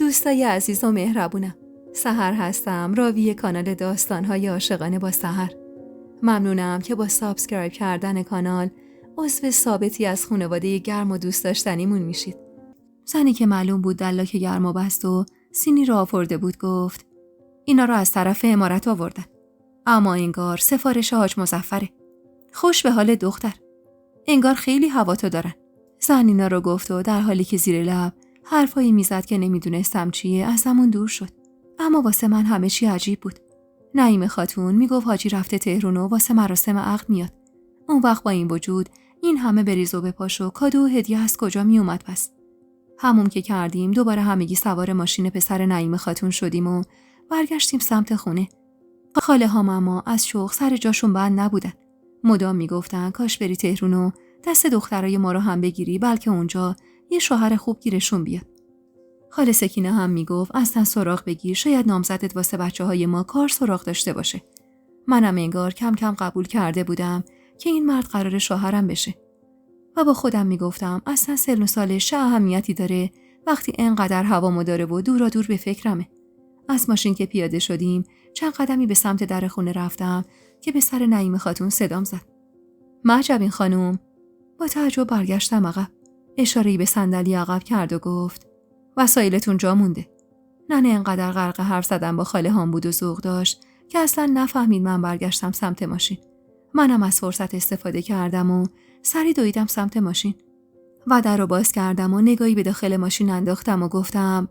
دوستای عزیز و مهربونم، سحر هستم، راوی کانال داستان‌های عاشقانه با سحر. ممنونم که با سابسکرایب کردن کانال عضو ثابتی از خانواده گرم و دوست داشتنیمون میشید. زنی که معلوم بود دلاک گرما بست و سینی را آورده بود گفت اینا را از طرف امارت آوردن. اما انگار سفارش حاج مظفره. خوش به حال دختر. انگار خیلی هواتو دارن. زن اینا رو گفت و در حالی که زیر لب حرفایی میزد که نمیدونستم چیه از همون دور شد. اما واسه من همه چی عجیب بود. نعیم خاتون میگفت حاجی رفته تهران و واسه مراسم عقد میاد. اون وقت با این وجود این همه بریز و بپاش و کادو و هدیه از کجا می اومد پس؟ همون که کردیم دوباره همگی سوار ماشین پسر نعیم خاتون شدیم و برگشتیم سمت خونه. خاله هام اما از شوق سر جاشون بند نبودن. مدام میگفتن کاش بری تهران و دست دخترای ما رو هم بگیری بلکه اونجا یه شوهر خوب گیرشون بیاد. خاله سکینه هم میگفت اصلا سراغ بگیر، شاید نامزدت واسه بچه‌های ما کار سراغ داشته باشه. منم انگار کم کم قبول کرده بودم که این مرد قرار شوهرم بشه. و با خودم میگفتم اصلا سن و سالش چه اهمیتی داره وقتی اینقدر هوامو داره و دورا دور به فکرمه. از ماشین که پیاده شدیم چند قدمی به سمت در خونه رفتم که به سر نعیم خاتون صدام زد. معجبین خانوم. با تعجب برگشتم عقب. اشاره‌ای به صندلی عقب کرد و گفت وسایلتون جا مونده. ننه انقدر غرق حرف زدن با خاله هام بود و ذوق داشت که اصلا نفهمید من برگشتم سمت ماشین. منم از فرصت استفاده کردم و سری دویدم سمت ماشین و در رو باز کردم و نگاهی به داخل ماشین انداختم و گفتم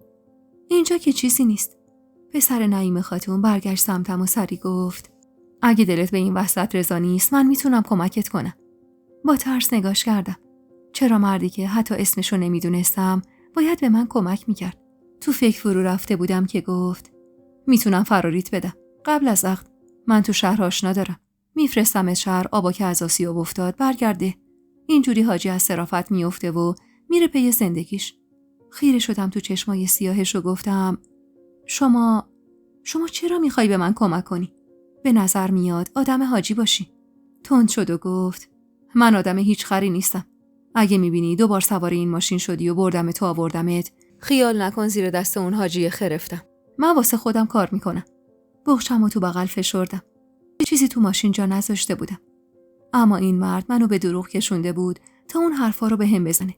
اینجا که چیزی نیست. پسر نعیم خاتون برگشت سمتم و سری گفت اگه دلت به این وسط رضا نیست من میتونم کمکت کنم. با ترس نگاش کردم. چرا مردی که حتی اسمشو نمیدونستم باید به من کمک میکرد؟ تو فکر فرو رفته بودم که گفت میتونم فراریت بدم. قبل از عقد من تو شهر آشنا دارم. میفرستم شهر آبا که از آسیاب افتاد برگرده. اینجوری حاجی از صرافت میفته و میره پی زندگیش. خیره شدم تو چشمای سیاهش و گفتم شما چرا میخوای به من کمک کنی؟ به نظر میاد آدم حاجی باشی. تند شد و گفت من آدم هیچ خری نیستم. اگه میبینی 2 بار سوار این ماشین شدی و بردم تو آوردمت خیال نکن زیر دست اون حاجی خرفتم. من واسه خودم کار میکنم. بغچمو تو بغل فشردم. چیزی تو ماشین جا نذاشته بودم. اما این مرد منو به دروغ کشونده بود تا اون حرفا رو به هم بزنه.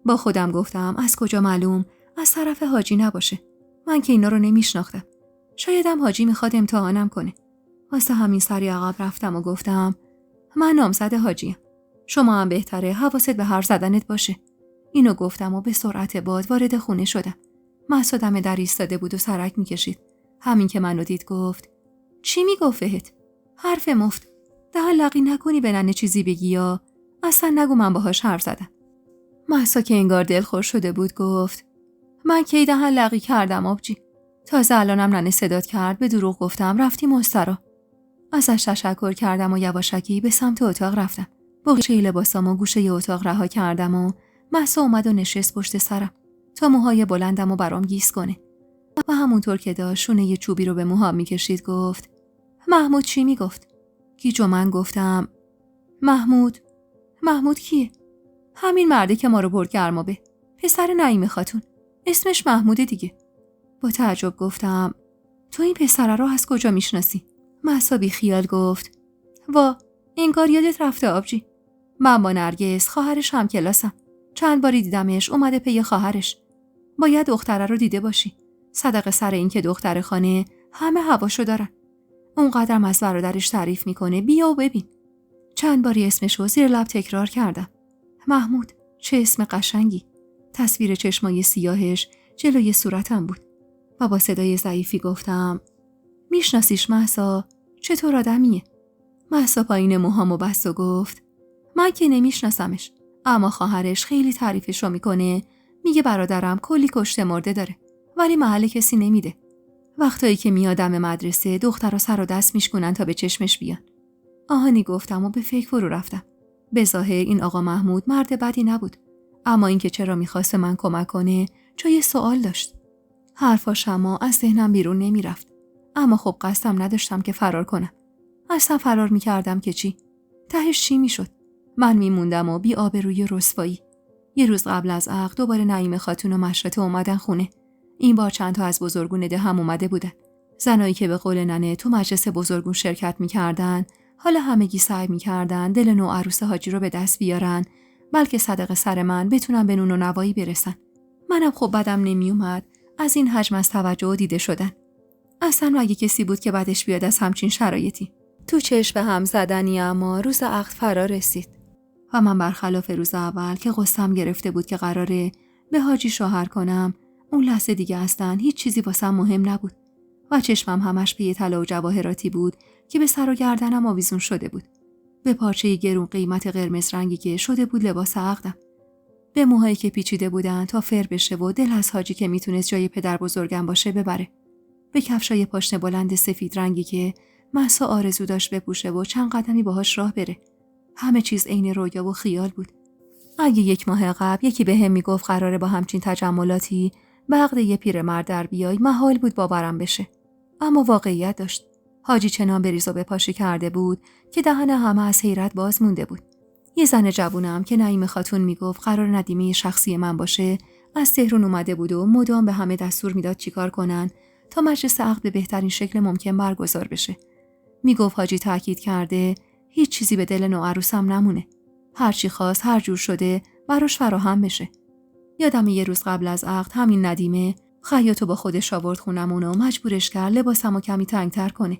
با خودم گفتم از کجا معلوم از طرف حاجی نباشه. من که اینا رو نمیشناختم. شایدم حاجی میخواد امتحانم کنه. واسه همین سری عقب رفتم و گفتم من نامزد حاجیم. شما هم بهتره حواست به حرف زدنت باشه. اینو گفتم و به سرعت باد وارد خونه شدم. مهسا دم در ایستاده بود و سرک میکشید. همین که منو دید گفت چی میگفت بهت؟ حرف مفت. دهن لقی نکنی به ننه چیزی بگی یا اصلا نگو من باهاش حرف زدم. مهسا که انگار دلخور شده بود گفت من کی دهن لقی کردم آبجی؟ تازه الانم ننه صدات کرد به دروغ گفتم رفتی مسترا. ازش تشکر کردم و یواشکی به سمت اتاق رفتم. بغچه لباسامو گوشه اتاق رها کردم و مهسا اومد و نشست پشت سرم تا موهای بلندم و برام گیس کنه و همونطور که داشت شونه یه چوبی رو به موهام میکشید گفت محمود چی میگفت؟ گیج و من گفتم محمود کیه؟ همین مرده که ما رو برد گرمابه. پسر نعیم خاتون. اسمش محموده دیگه. با تعجب گفتم تو این پسره رو از کجا میشناسی؟ مهسا بی خیال گفت وا انگار یادت رفته آبجی. من با نرگس خواهرش هم کلاسم. چند باری دیدمش اومده پی خواهرش. باید دختره رو دیده باشی. صدقه سر این که دختر خانه همه هواشو دارن. اونقدرم از برادرش تعریف میکنه بیا و ببین. چند باری اسمشو زیر لب تکرار کردم. محمود چه اسم قشنگی. تصویر چشمای سیاهش جلوی صورتم بود و با صدای ضعیفی گفتم میشناسیش مهسا؟ چطور آدمیه؟ مهسا پایین موهامو بست و گفت من که نمیشناسمش، اما خواهرش خیلی تعریفشو میکنه. میگه برادرم کلی کشته مرده داره ولی محل کسی نمیده. وقتایی که میادم مدرسه دخترها سر و دست میشکنن تا به چشمش بیان. آهانی گفتم و به فکر فرو رفتم. به ظاهر این آقا محمود مرد بدی نبود، اما اینکه چرا میخواست من کمک کنه جای سوال داشت. حرفاش اما از ذهنم بیرون نمیرفت. اما خب قصدم نداشتم که فرار کنم. اصلا فرار میکردم که چی؟ تهش چی میشد؟ من میموندم و بی آبروی رسوایی. یه روز قبل از عقد دوباره نعیم خاتون و مشرطه اومدن خونه. این بار چند تا از بزرگون ده هم اومده بودن. زنایی که به قول ننه تو مجلس بزرگون شرکت می‌کردن، حالا همگی سعی می‌کردن دل نوعروس حاجی رو به دست بیارن، بلکه صدقه سر من بتونن به نون و نوایی برسن. منم خب بدم نمیومد از این حجم از توجه و دیده شدن. اصلا مگه کسی بود که بعدش بیاد از همچین شرایطی؟ تو چشم هم زدنی، اما روز عقد فرا رسید و من برخلاف روز اول که قصه‌ام گرفته بود که قراره به حاجی شوهر کنم، اون لحظه دیگه اصلا هیچ چیزی واسم مهم نبود و چشمم همش به طلا و جواهراتی بود که به سر و گردنم آویزون شده بود، به پارچه گرون قیمت قرمز رنگی که شده بود لباس عقدم، به موهایی که پیچیده بودن تا فر بشه و دل از حاجی که میتونست جای پدر بزرگم باشه ببره، به کفشای پاشنه بلند سفید رنگی که مهسا آرزو داشت بپوشه و چند قدمی باهاش راه بره. همه چیز عین رویا و خیال بود. اگه 1 ماه قبل یکی بهم میگفت قراره با همچین تجملاتی به عقد یه پیرمرد در بیای، محال بود باورم بشه. اما واقعیت داشت. حاجی چنان بریز و بپاشی کرده بود که دهن همه از حیرت باز مونده بود. یه زن جوونم که نعیم خاتون میگفت قرار ندیمه شخصی من باشه، از تهران اومده بود و مدام به همه دستور میداد چیکار کنن تا مجلس عقد به بهترین شکل ممکن برگزار بشه. میگفت حاجی تاکید کرده هیچ چیزی به دل نوعروسم نمونه. هر چی خواست هر جور شده براش فراهم بشه. یادم یه روز قبل از عقد همین ندیمه خیاطو با خودش آورد خونمون و مجبورش کرد لباسمو کمی تنگ‌تر کنه.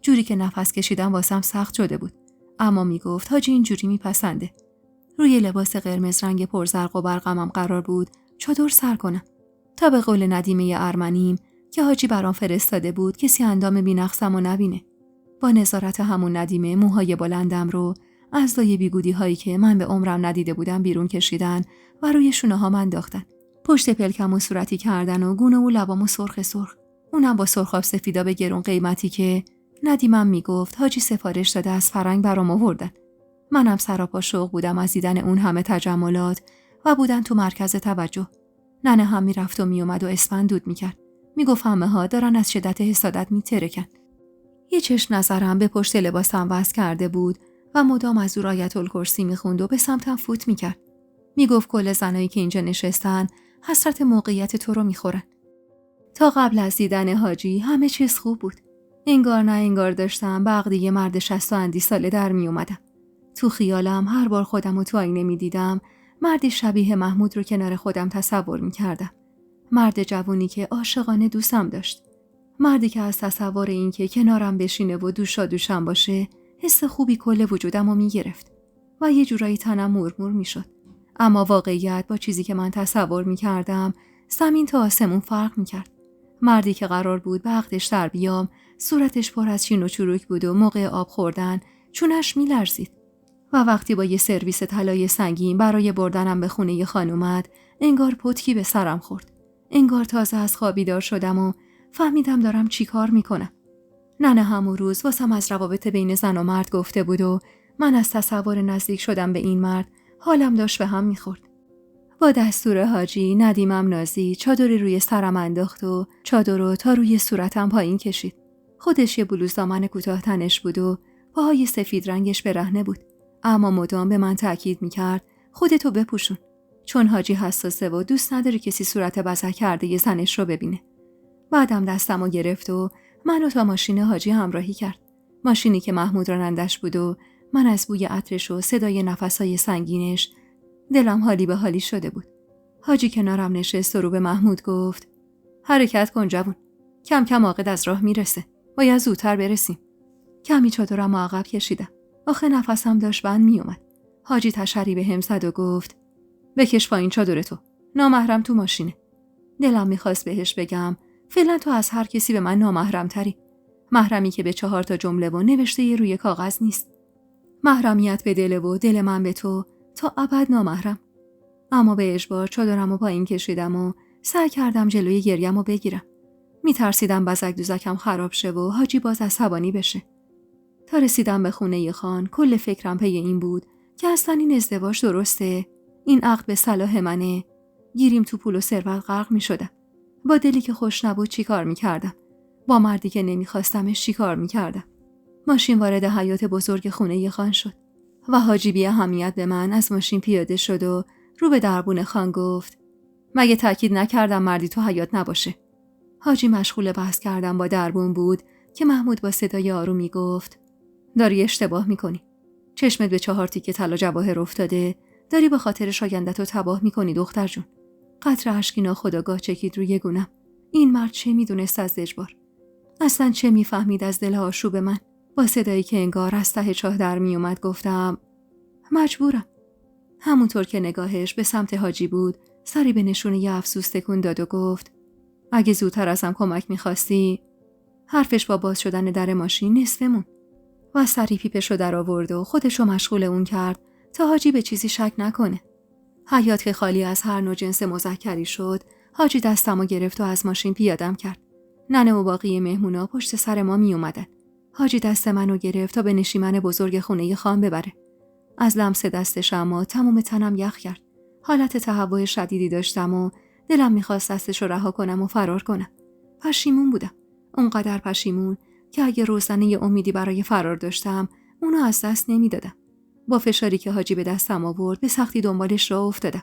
جوری که نفس کشیدن واسم سخت شده بود. اما میگفت حاجی اینجوری میپسنده. روی لباس قرمز رنگ پرزرق و برقمم قرار بود چادر سر کنم. تا به قول ندیمه ارمنیم که حاجی برام فرستاده بود کسی اندام بی‌نقصمو نبینه. با نظارت همون ندیمه موهای بلندم رو از لای بیگودی هایی که من به عمرم ندیده بودم بیرون کشیدن و روی شونه ها انداختن. پشت پلکمو صورتی کردن و گونه و لبامو سرخ سرخ. اونم با سرخاب سفیدا به گرون قیمتی که ندیمم میگفت حاجی سفارش داده از فرنگ برام آوردن. منم سراپا شوق بودم از دیدن اون همه تجملات و بودن تو مرکز توجه. ننه هم میرفت و میومد و اسفند دود میکرد. میگفت همه ها دارن از شدت حسادت میترکن. یه چشم نظرم به پشت لباسم وصل کرده بود و مدام از او آیت الکرسی میخوند و به سمتم فوت میکرد. میگفت کل زنایی که اینجا نشستن حسرت موقعیت تو رو میخورن. تا قبل از دیدن حاجی همه چیز خوب بود. انگار نه انگار داشتم به عقد یه مرد 60 و اندی ساله در میومدم. تو خیالم هر بار خودم رو تو آینه میدیدم مردی شبیه محمود رو کنار خودم تصور میکردم. مرد جوونی که عاشقانه دوستم داشت. مردی که از تصور این که کنارم بشینه و دوشا دوشم باشه حس خوبی کل وجودم رو میگرفت و یه جورایی تنم مرمور میشد. اما واقعیت با چیزی که من تصور میکردم زمین تا آسمون فرق میکرد. مردی که قرار بود به عقدش در بیام صورتش پر از چین و چروک بود و موقع آب خوردن چونش میلرزید و وقتی با یه سرویس طلای سنگین برای بردنم به خونه خان اومد انگار پتکی به سرم خورد. انگار تازه از خواب بیدار شدم و فهمیدم دارم چی کار میکنم. ننه همون روز واسم از روابط بین زن و مرد گفته بود و من از تصور نزدیک شدم به این مرد حالم داشت به هم میخورد. با دستور حاجی ندیمم نازی چادری روی سرم انداخت و چادر رو تا روی صورتم پایین کشید. خودش یه بلوز دامن کوتاه تنش بود و پاهای سفید رنگش برهنه بود. اما مدام به من تاکید میکرد خودتو بپوشون، چون حاجی حساسه و دوست نداره کسی صورت بزک کرده یه زنش رو ببینه. بعدم دستمو گرفت و منو تا ماشین حاجی همراهی کرد. ماشینی که محمود رانندش بود و من از بوی عطرش و صدای نفسای سنگینش دلم حالی به حالی شده بود. حاجی کنارم نشست و رو به محمود گفت حرکت کن جوون، کم کم عاقد از راه میرسه، باید زودتر برسیم. کمی چادرم عقب کشیدم. آخه نفسم داشت بند میومد. حاجی تشری به هم زد و گفت بکش پایین چادر تو، نامحرم تو ماشینه. دلم میخواست بهش بگم فعلا تو از هر کسی به من نامحرم تری. محرمی که به 4 جمله و نوشته ی روی کاغذ نیست. محرمیت به دل و دل من به تو تا ابد نامحرم. اما به اجبار چادرمو پایین کشیدم و سعی کردم جلوی گریه‌مو بگیرم. میترسیدم بزک دوزکم خراب شه و حاجی باز عصبانی بشه. تا رسیدم به خونه خان کل فکرم پی این بود که اصلا این ازدواج درسته، این عقد به صلاح منه. گیریم تو پول و ثروت غرق میشدم. با دلی که خوش نبود چی کار میکردم؟ با مردی که نمیخواستمش چی کار میکردم؟ ماشین وارد حیاط بزرگ خونه خان شد و حاجی بی اهمیت به من از ماشین پیاده شد و رو به دربون خان گفت مگه تاکید نکردم مردی تو حیاط نباشه؟ حاجی مشغول بحث کردن با دربون بود که محمود با صدای آرومی گفت: داری اشتباه میکنی. چشمت به 4 تیکه طلا جواهر افتاده، داری به خاطر آینده‌تو تباه میکنی دختر جون. قطره اشکی ناخودآگاه چکید روی گونم. این مرد چه میدونست از اجبار؟ اصلا چه میفهمید از دل آشوب من؟ با صدایی که انگار از ته چاه در میومد گفتم: مجبورم. همونطور که نگاهش به سمت حاجی بود، سری به نشونه افسوس تکون داد و گفت: اگه زودتر ازم کمک میخواستی. حرفش با باز شدن در ماشین نصفمون و سری پیپشو در آورد و خودشو مشغول اون کرد تا حاجی به چیزی شک نکنه. حیاط که خالی از هر نوع جنس مذکری شد، حاجی دستمو گرفت و از ماشین پیادم کرد. ننه و باقی مهمونا پشت سر ما می اومدن. حاجی دست منو گرفت تا به نشیمن بزرگ خونه خان ببره. از لمس دستش اما تمام تنم یخ کرد. حالت تهوع شدیدی داشتم و دلم میخواست دستشو رها کنم و فرار کنم. پشیمون بودم. اونقدر پشیمون که اگه روزنه امیدی برای فرار داشتم، اونو از دست نمیدادم. با فشاری که حاجی به دستم آورد به سختی دنبالش راه افتادم.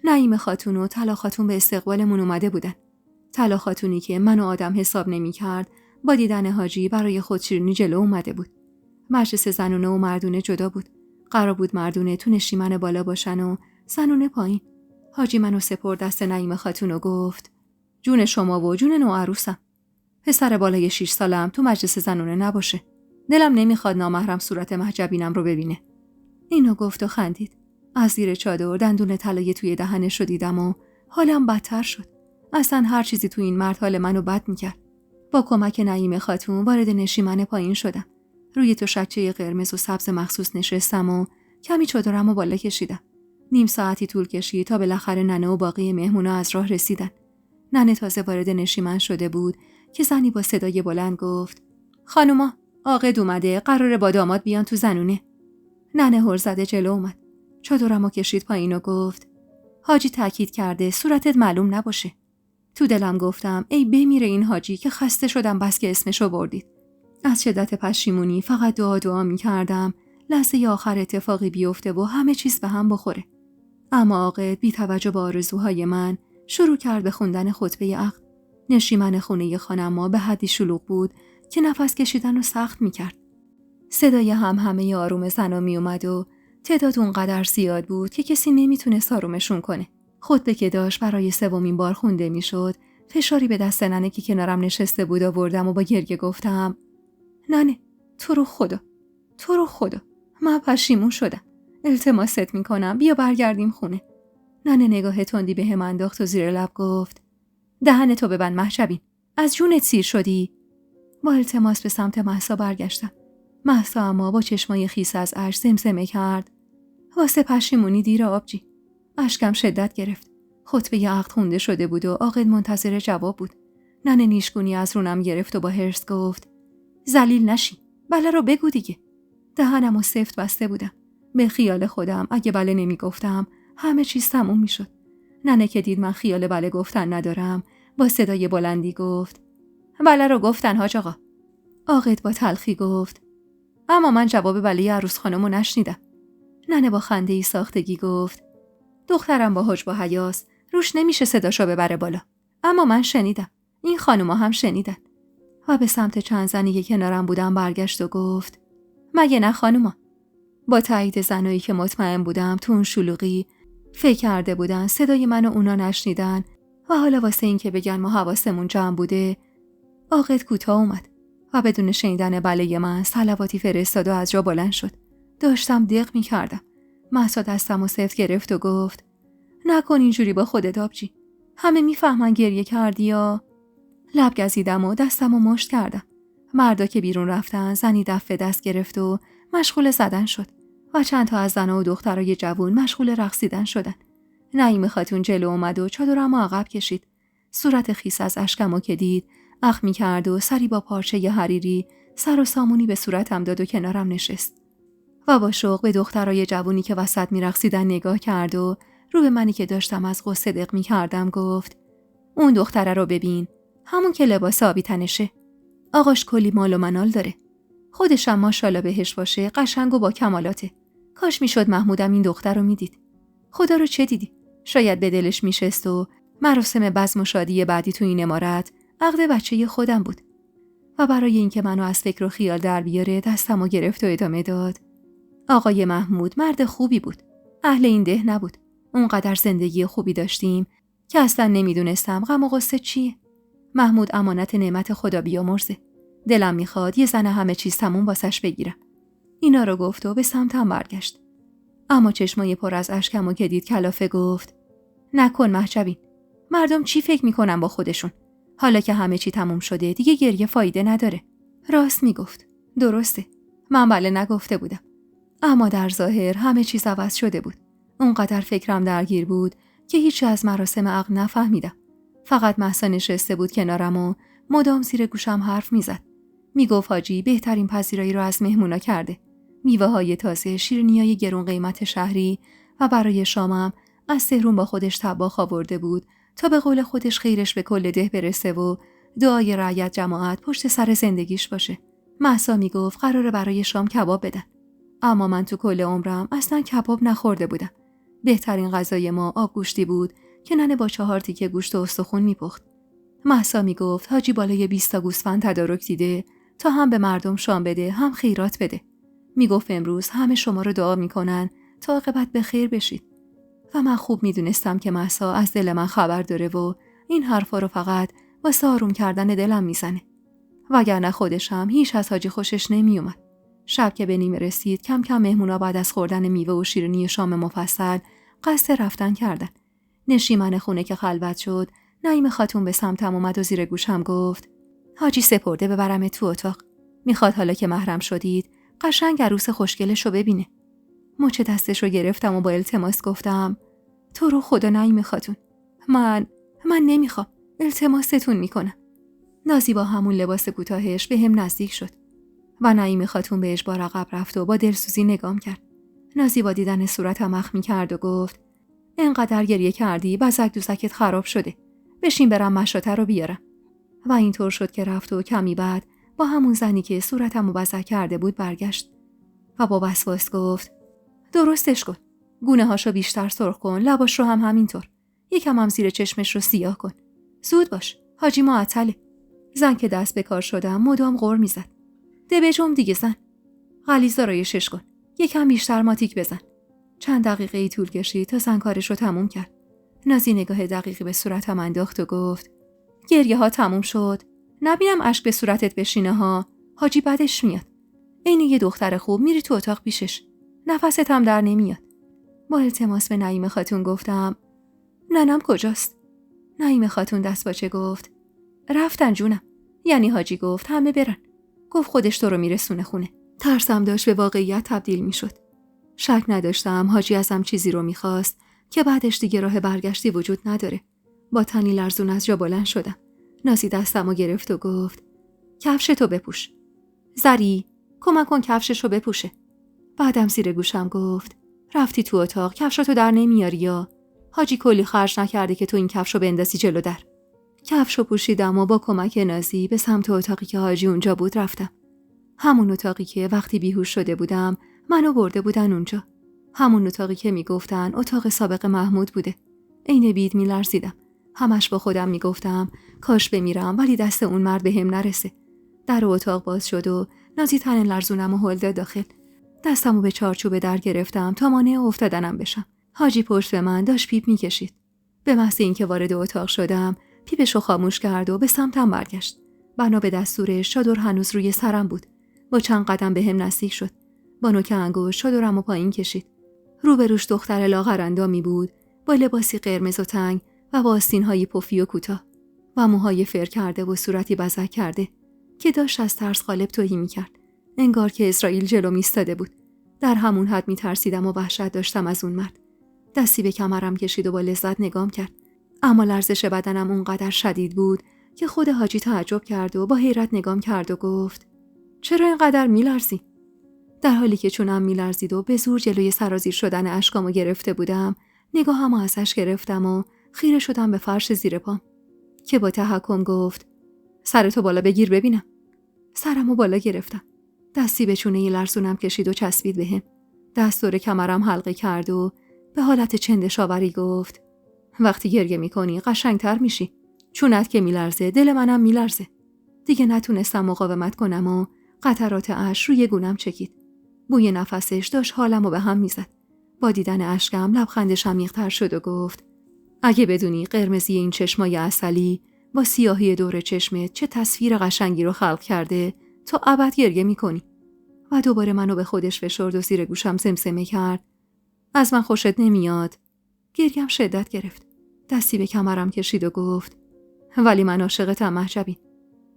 نعیم خاتون و طلا خاتون به استقبالمون اومده بودن. طلا خاتونی که منو آدم حساب نمی‌کرد، با دیدن حاجی برای خود شیرینی جلو اومده بود. مجلس زنونه و مردونه جدا بود. قرار بود مردونه تو نشیمن بالا باشن و زنونه پایین. حاجی منو سپرد دست نعیم خاتون و گفت: جون شما و جون نوعروسم. پسر بالای 6 سالم تو مجلس زنونه نباشه. دلم نمیخواد نامحرم صورت محجبینم رو ببینه. اینو گفت و خندید. از زیر چادر دندون طلایی توی دهنش رو دیدم و حالم بدتر شد. اصلا هر چیزی تو این مرد حال منو بد میکرد. با کمک نعیم خاتون وارد نشیمن پایین شدم. روی تشکچه قرمز و سبز مخصوص نشستم و کمی چادرمو بالا کشیدم. نیم ساعتی طول کشید تا بالاخره ننه و باقی مهمونا از راه رسیدن. ننه تازه وارد نشیمن شده بود که زنی با صدای بلند گفت: خانوما، عاقد اومده، قراره با داماد بیان تو زنونه. ننه هر زده جلو اومد. چادرمو کشید پایین و گفت: حاجی تاکید کرده صورتت معلوم نباشه. تو دلم گفتم ای بمیره این حاجی که خسته شدم بس که اسمشو بردید. از شدت پشیمونی فقط دعا می‌کردم لحظه آخر اتفاقی بیفته و همه چیز به هم بخوره. اما عاقد بی توجه به آرزوهای من شروع کرد به خوندن خطبه عقد. نشیمن خونه خانم ما به حدی شلوغ بود که نفس کشیدن رو سخت می‌کرد. صدای همهمه آروم زنا می اومد و تعداد اونقدر زیاد بود که کسی نمیتونست آرومشون کنه. خطبه که داشت برای 3مین بار خونده میشد، فشاری به دست ننه که کنارم نشسته بود آوردم و با گریه گفتم: ننه، تو رو خدا، من پشیمون شدم. التماست میکنم بیا برگردیم خونه. ننه نگاه تندی به هم انداخت و زیر لب گفت: دهن تو ببند محجبین، از جونت سیر شدی؟ با التماس به سمت مهسا برگشتم. مهسا اما با چشمای خیس از اشک زمزمه کرد: واسه پشیمونی دیر آبجی. اشکم شدت گرفت. خطبه عقد خونده شده بود و عاقد منتظر جواب بود. ننه نیشگونی از رونم گرفت و با حرص گفت: ذلیل نشی، بله رو بگو دیگه. دهنمو سفت بسته بودم. به خیال خودم اگه بله نمیگفتم همه چیز تموم میشد. ننه که دید من خیال بله گفتن ندارم، با صدای بلندی گفت: بله رو گفتن حاج آقا. عاقد با تلخی گفت: اما من جواب بله عروس خانمو نشنیدم. ننه با خنده‌ای ساختگی گفت: دخترم با حجب و حیاس، روش نمیشه صداشو ببره بالا. اما من شنیدم. این خانوما هم شنیدن. و به سمت چند زنی که کنارم بودن برگشت و گفت: مگه نه خانوما؟ با تایید زنایی که مطمئن بودم تو اون شلوغی فکر کرده بودن صدای من و اونا نشنیدن و حالا واسه این که بگن ما حواسمون جمع بوده، عاقد کوتاه اومد و بدون شنیدن بله من صلواتی فرستاد و از جا بلند شد. داشتم دق می‌کردم. مهسا دستمو سفت گرفت و گفت: نکن اینجوری با خودت آبجی. همه میفهمن گریه کردی یا؟ لب گزیدم و دستمو مشت کردم. مردا که بیرون رفتن زنی دفه دست گرفت و مشغول زدن شد و چند تا از زنها و دخترای جوان مشغول رقصیدن شدن. نعیم خاتون جلو اومد و چادرمو عقب کشید. صورت خیس از اشکمو که دید اخ می‌کرد و سری با پارچه حریری سر و سامونی به صورتم داد و کنارم نشست. و با شوق به دخترای جوانی که وسط می‌رقصیدن نگاه کرد و رو به منی که داشتم از غصه دق می‌کردم گفت: اون دختره رو ببین، همون که لباس آبی تنشه. آقاش کلی مال و منال داره. خودش هم ماشاءالله بهش باشه، قشنگ و با کمالاته. کاش میشد محمودم این دختر رو میدید. خدا رو چه دیدی؟ شاید به دلش میشست و مراسم بزم و شادی بعدی تو این عمارت عقد بچه خودم بود و برای اینکه منو از فکر و خیال در بیاره دستمو گرفت و ادامه داد. آقای محمود مرد خوبی بود. اهل این ده نبود. اونقدر زندگی خوبی داشتیم که اصلا نمیدونستم غم و غصه چیه. محمود امانت نعمت خدا بیامرزه. دلم میخواد یه زن همه چیز تموم واسش بگیرم. اینا رو گفت و به سمتم برگشت. اما چشمای پر از اشکمو که دید کلافه گفت: نکن محجبین. مردم چی فکر میکنن با خودشون؟ حالا که همه چی تموم شده دیگه گریه فایده نداره. راست میگفت. درسته. من بله نگفته بودم. اما در ظاهر همه چیز عوض شده بود. اونقدر فکرم درگیر بود که هیچی از مراسم عقد نفهمیدم. فقط مهسا نشسته بود کنارم و مدام زیر گوشم حرف میزد. میگفت حاجی بهترین پذیرایی رو از مهمونا کرده. میوه‌های تازه، شیرینیای گرون قیمت شهری و برای شامم از تهران با خودش طباخ آورده بود تا به قول خودش خیرش به کل ده برسه و دعای رعیت جماعت پشت سر زندگیش باشه. مهسا میگفت قراره برای شام کباب بدن. اما من تو کل عمرم اصلا کباب نخورده بودم. بهترین غذای ما آبگوشتی بود که ننه با 4 تیکه گوشت و استخون میپخت. مهسا میگفت حاجی بالای 20 تا گوسفند تدارک دیده تا هم به مردم شام بده هم خیرات بده. میگفت امروز همه شما رو دعا میکنن تا عاقبت به خیر بشید. و من خوب میدونستم که مهسا از دل من خبر داره و این حرفا رو فقط واسه آروم کردن دلم میزنه. وگرنه خودش هم هیچ از حاجی خوشش نمیومد. شب که به نیمه رسید کم کم مهمونا بعد از خوردن میوه و شیرینی شام مفصل قصد رفتن کردن. نشیمن خونه که خلوت شد، نعیم خاتون به سمتم اومد و زیر گوشم گفت: حاجی سپرده ببرم تو اتاق. میخواد حالا که محرم شدید قشنگ عروس خوشگلشو ببینه. مچ دستشو گرفتم و با التماس گفتم: تو رو خدا نعیم خاتون، من نمیخوام، التماستون میکنم. نازی با همون لباس کوتاهش به هم نزدیک شد و نعیم خاتون بهش با عقب رفت و با دلسوزی نگام کرد. نازی با دیدن صورتم اخمی کرد و گفت: اینقدر گریه کردی بزک دوزکت خراب شده. بشین برم مشاطه رو بیارم. و اینطور شد که رفت و کمی بعد با همون زنی که صورتمو بزک کرده بود برگشت و با وسواس گفت: درستش کن. گونه هاشو بیشتر سرخ کن، لباش رو هم همینطور. یکم هم زیر چشمش رو سیاه کن. زود باش، حاجی معطله. زن که دست به کار شدم مدام غر میزد. ده بجم دیگه زن. غلیظا رایشش کن. یکم بیشتر ماتیک بزن. چند دقیقه ای طول کشید تا زن کارش رو تموم کرد. نازی نگاه دقیقی به صورتم انداخت و گفت: گریه ها تموم شد. نبینم اشک به صورتت بشینه ها. حاجی بدش میاد. عین یه دختر خوب میری تو اتاق پیشش. نفست هم در نمیاد. با التماس به نعیم خاتون گفتم: ننم کجاست؟ نعیم خاتون دست باچه گفت: رفتن جونم. یعنی حاجی گفت همه برن. گفت خودش تو رو میرسونه خونه. ترسم داشت به واقعیت تبدیل میشد. شک نداشتم حاجی ازم چیزی رو میخواست که بعدش دیگه راه برگشتی وجود نداره. با تنی لرزون از جا بلند شدم. نازی دستمو گرفت و گفت: کفشتو بپوش. زری، کمک کن کفششو بپوشه. بعدم زیر گوشم گفت: رفتی تو اتاق کفشاتو در نمیاری یا؟ حاجی کلی خرج نکرده که تو این کفشو بندازی جلو در. کفشو پوشیدم و با کمک نازی به سمت اتاقی که حاجی اونجا بود رفتم. همون اتاقی که وقتی بیهوش شده بودم منو برده بودن اونجا. همون اتاقی که میگفتن اتاق سابق محمود بوده. عین بید میلرزیدم. همش با خودم میگفتم کاش بمیرم ولی دست اون مرد بهم نرسه. در اتاق باز شد و نازی تن لرزونم و هل داد داخل. دستمو به چارچوب در گرفتم تا مانع افتادنم بشم. حاجی پشت به من داشت پیپ میکشید. به محض اینکه وارد اتاق شدم پیپشو خاموش کرد و به سمتم برگشت. بنا به دستورش چادر هنوز روی سرم بود. با چند قدم بهم نزدیک شد. با نوک انگشت چادرمو پایین کشید. روبروش دختر لاغرندامی بود با لباسی قرمز و تنگ و با آستین‌های پفی و کوتاه و موهای فر کرده و صورتی بزک کرده که داشت از ترس قالب توهی می‌کرد. انگار که اسرائیل جلو ایستاده بود. در همون حد می‌ترسیدم و وحشت داشتم از اون مرد. دستی به کمرم کشید و با لذت نگام کرد. اما لرزش بدنم اونقدر شدید بود که خود حاجی تعجب کرد و با حیرت نگام کرد و گفت: چرا اینقدر میلرزی؟ در حالی که چونم میلرزید و به زور جلوی سرازیر شدن اشکامو گرفته بودم، نگاهمو ازش گرفتم و خیره شدم به فرش زیر پام که با تحکم گفت: سرتو بالا بگیر ببینم. سرمو بالا گرفتم. دستی به چونه لرزونم کشید و چسبید بهم. دست دور کمرم حلقه کرد و به حالت چندشاوری گفت: وقتی گریه میکنی قشنگتر میشی. چونت که میلرزه دل منم میلرزه. دیگه نتونستم مقاومت کنم و قطرات اشک روی گونم چکید. بوی نفسش داشت حالمو به هم میزد. با دیدن اشکم لبخندش عمیق‌تر شد و گفت اگه بدونی قرمزی این چشمای عسلی با سیاهی دور چشمت چه تصویر قشنگی رو خلق کرده تا ابد گریه میکنی. و دوباره منو به خودش فشرد و زیر گوشم زمزمه کرد از من خوشت نمیاد. گریم شدت گرفت. دستی به کمرم کشید و گفت ولی من عاشقتم مهجبین.